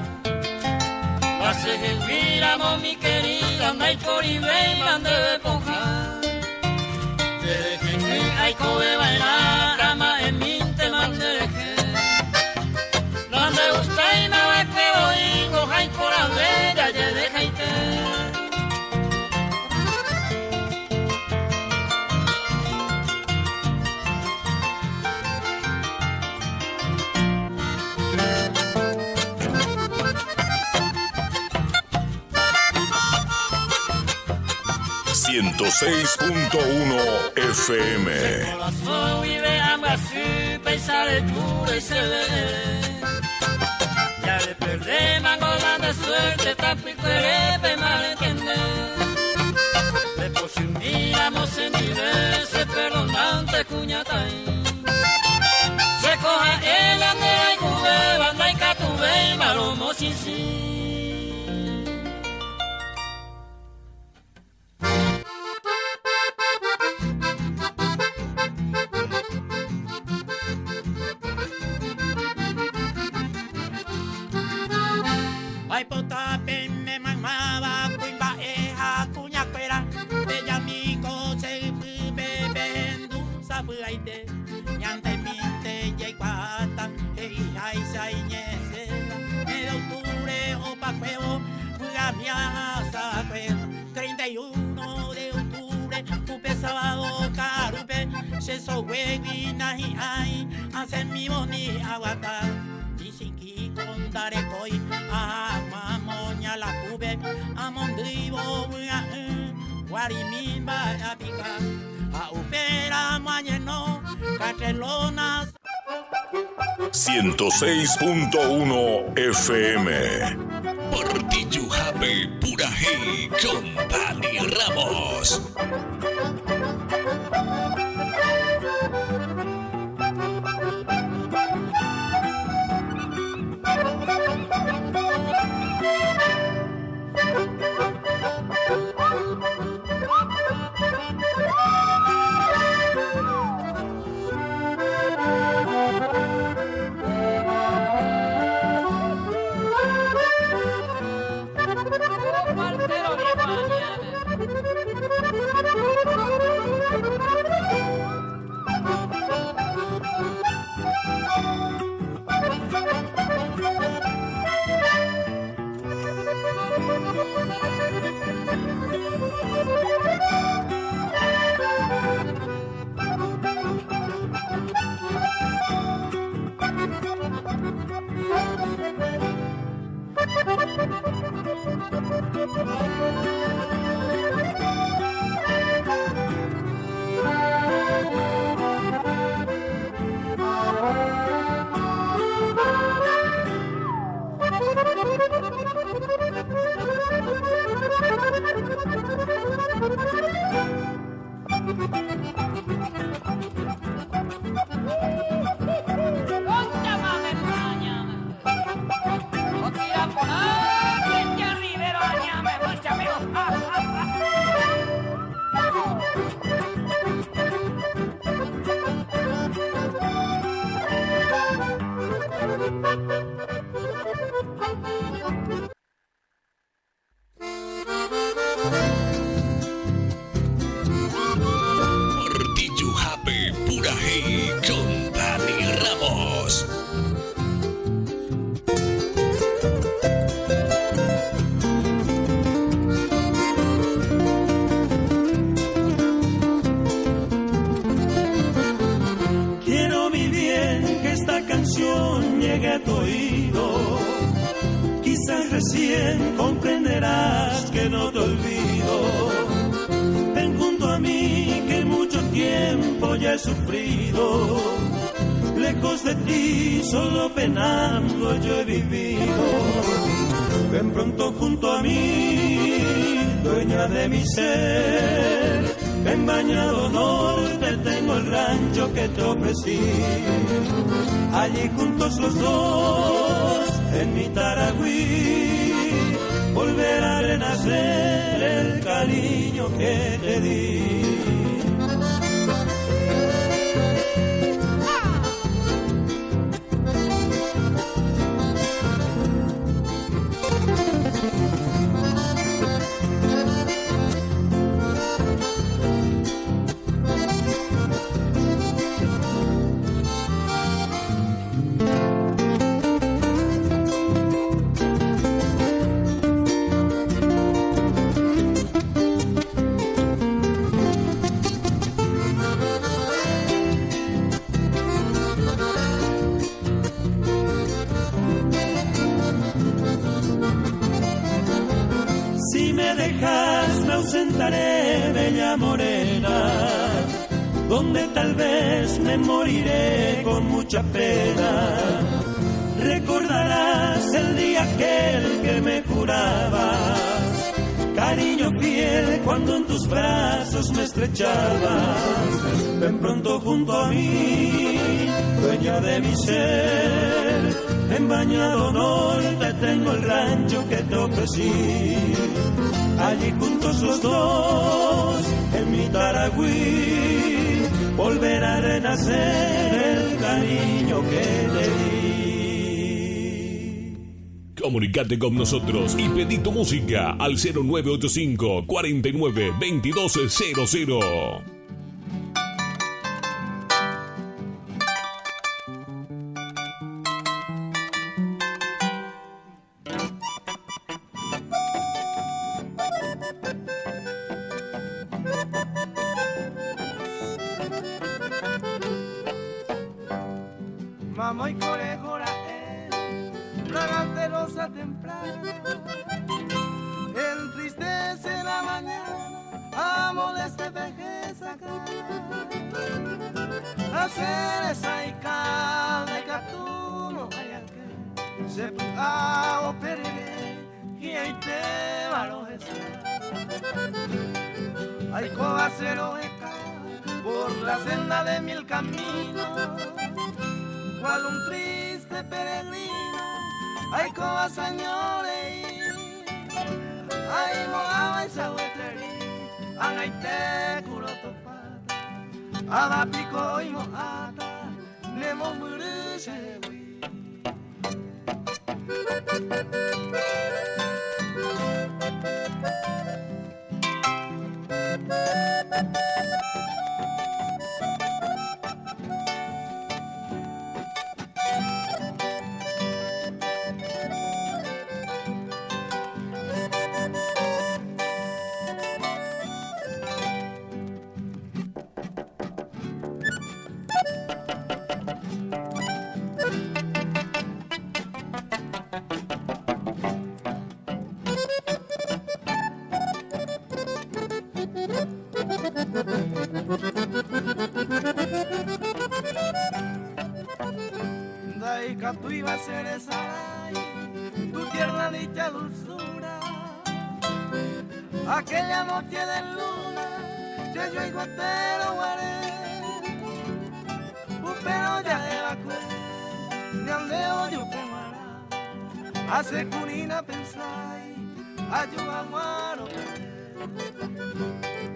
Pase el miramo mi querida, anda y por y ve y mande de ponjar. Deje que hay cobe bailar, cama en mi te mande deje. Donde usted y me va que voy, coja y por la bella, ya deja y te. ...106.1 FM. El corazón vive así, pensaré puro y se ve. Ya le perdemos con de suerte, tapico y malentender. Después si miramos en nivel, se perdonante cuñatay. Se coja el andera y cube, banda y catube y malomo sin sí. Ay potape me mamaba cuimba eja cuña cuera bella mico se bebendu sabuaite ñante minte y cuata ay saiñese de octubre o pacuevo la miasa 31 de octubre cupe sábado carupe se sohuevina y ay hace mi boni aguata Sinki con darekoi a mamoña la cube a mondribo guarimimba a pica a upera mañeno catelonas 106.1 FM. Portillujape Purajey con Dani Ramos. Portillujape Purajey con Dani Ramos. Quiero mi bien que esta canción llegue a tu oído. Quizás recién comprenderás que no te olvido. Ven junto a mí que mucho tiempo ya he sufrido. Lejos de ti solo penando yo he vivido. Ven pronto junto a mí, dueña de mi ser. En Bañado Norte tengo el rancho que te ofrecí. Allí juntos los dos, en mi Taragüí, volverá a renacer el cariño que te di. Ausentaré, bella morena, donde tal vez me moriré con mucha pena. Recordarás el día aquel que me jurabas cariño fiel cuando en tus brazos me estrechabas. Ven pronto junto a mí, dueña de mi ser. En Bañado Norte tengo el rancho que te ofrecí. Allí juntos los dos, en mi Taragüí, volverá a renacer el cariño que te di. Comunicate con nosotros y pedí tu música al 0985 49 2200. Mamá y conejo fragante rosa temprana, entristece la mañana, amo desde vejez acá. Hacer esa ica de catuno, ayake, se puede perder, y ahí te va a hay cobacero por la senda de mil caminos, cual un triste peregrino, ay coba señores, ay moaba y sahueteri, anaite culo topata, ada pico y moata, nemo muruche hui. Daica tú ibas a ser esa, tu tierna dicha dulzura, aquella noche de luna, yo y guatero guaré, pero ya evacué, de aldeo yo quemará, hace curina pensáis, ayuda a muaro,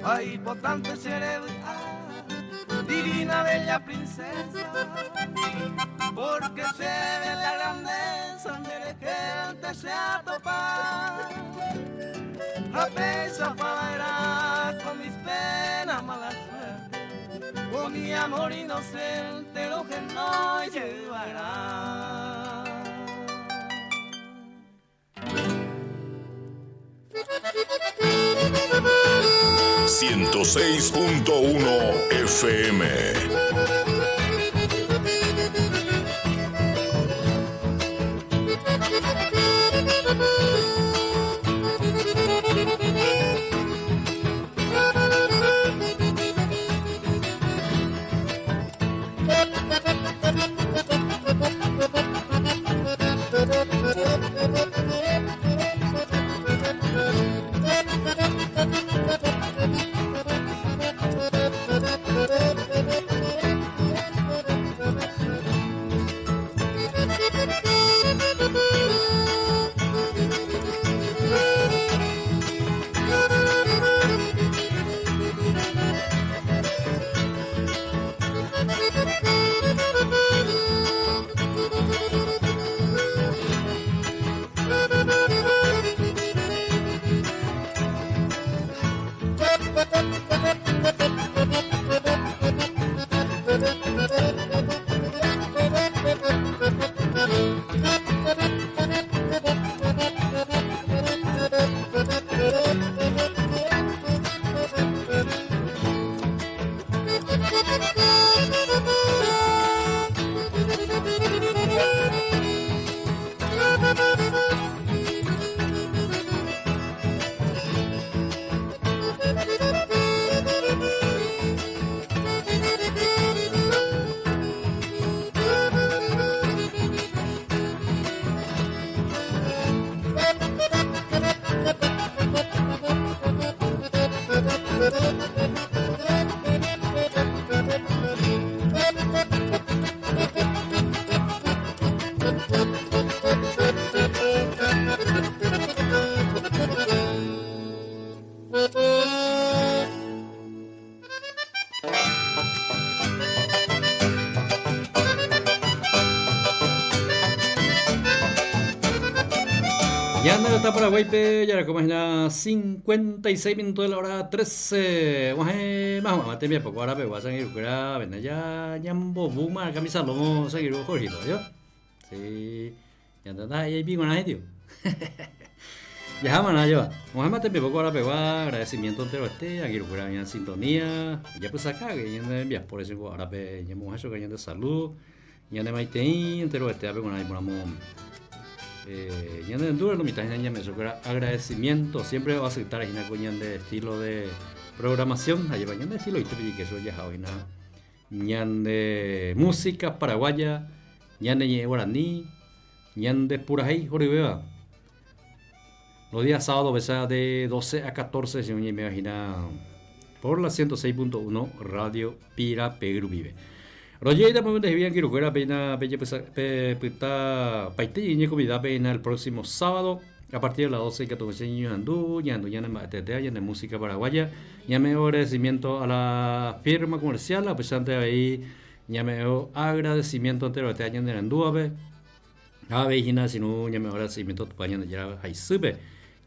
ay potente cerebro, divina bella princesa, porque se ve la grandeza de que se atopa, a peso para con mis penas mala suerte, con mi amor inocente lo que no llevará. 106.1 FM. Ya anda está Paraguay, pe, ya como es la 56 minutos de la hora 13. Vamos a tener poco ahora, pero vas a ir a ver, ya ñambo buma camisa lomo seguir Jorge, ¿yo? Sí, ya anda ahí bien con la gente. Ya mana yo. Vamos a tener poco ahora, pero agradecimiento entero aquí recuperar en sintonía. Ya pues acá que ya me envías por eso ahora pe, ya hemos hecho que ya de salud, ya de maite entero a ver con ahí ponamos. Ya en duro mitad ya me sobra agradecimiento siempre va a aceptar una coña de estilo de programación allá vayan de estilo y que eso ya hoy nada ñan de música paraguaya ñan de guaraní ñan de purajay joribeba los días sábados besa de 12 a 14 si me imagina por la 106.1 Radio Pira Pegru Vive. Roger ya me bien quiero que era pena peta paite y comida pena el próximo sábado a partir de las 12 que todos años andú ya de música paraguaya ya me agradecimiento a la firma comercial a pesar de ahí ya me agradecimiento entero de año de andú a ver si no ya me agradecimiento tu paña de ya hay sube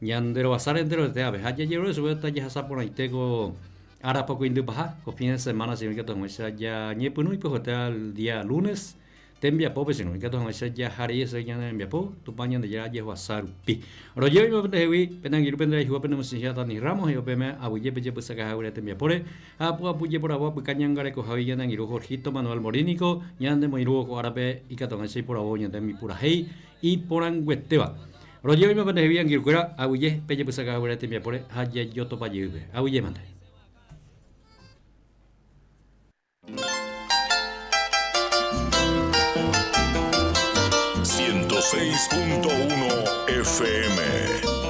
ya de lo pasar entero de ave ya llevo eso está ya sa por ahí tengo ahora poco indu baja, con fin de semana si no que todo ya ñepunu y pues hasta el día lunes te envía pope si no que todo ya hari ese ya envía po tu paña de ya llevo a sarupi ahora yo me pendejui penangir pendrai jugo penemos ya tani ramos yo peme abuye peje pues saca ahora te envía pore apuye por agua pecañan gare ko javi ya nangiru Jorgito Manuel Morínico ya ande moiru ko arabe y que todo ese por agua ya de mi pura hey y por angueteba ahora yo me pendejui angir kura abuye peje pues saca ahora te envía pore haya yo to pa yube abuye mande 106.1 FM.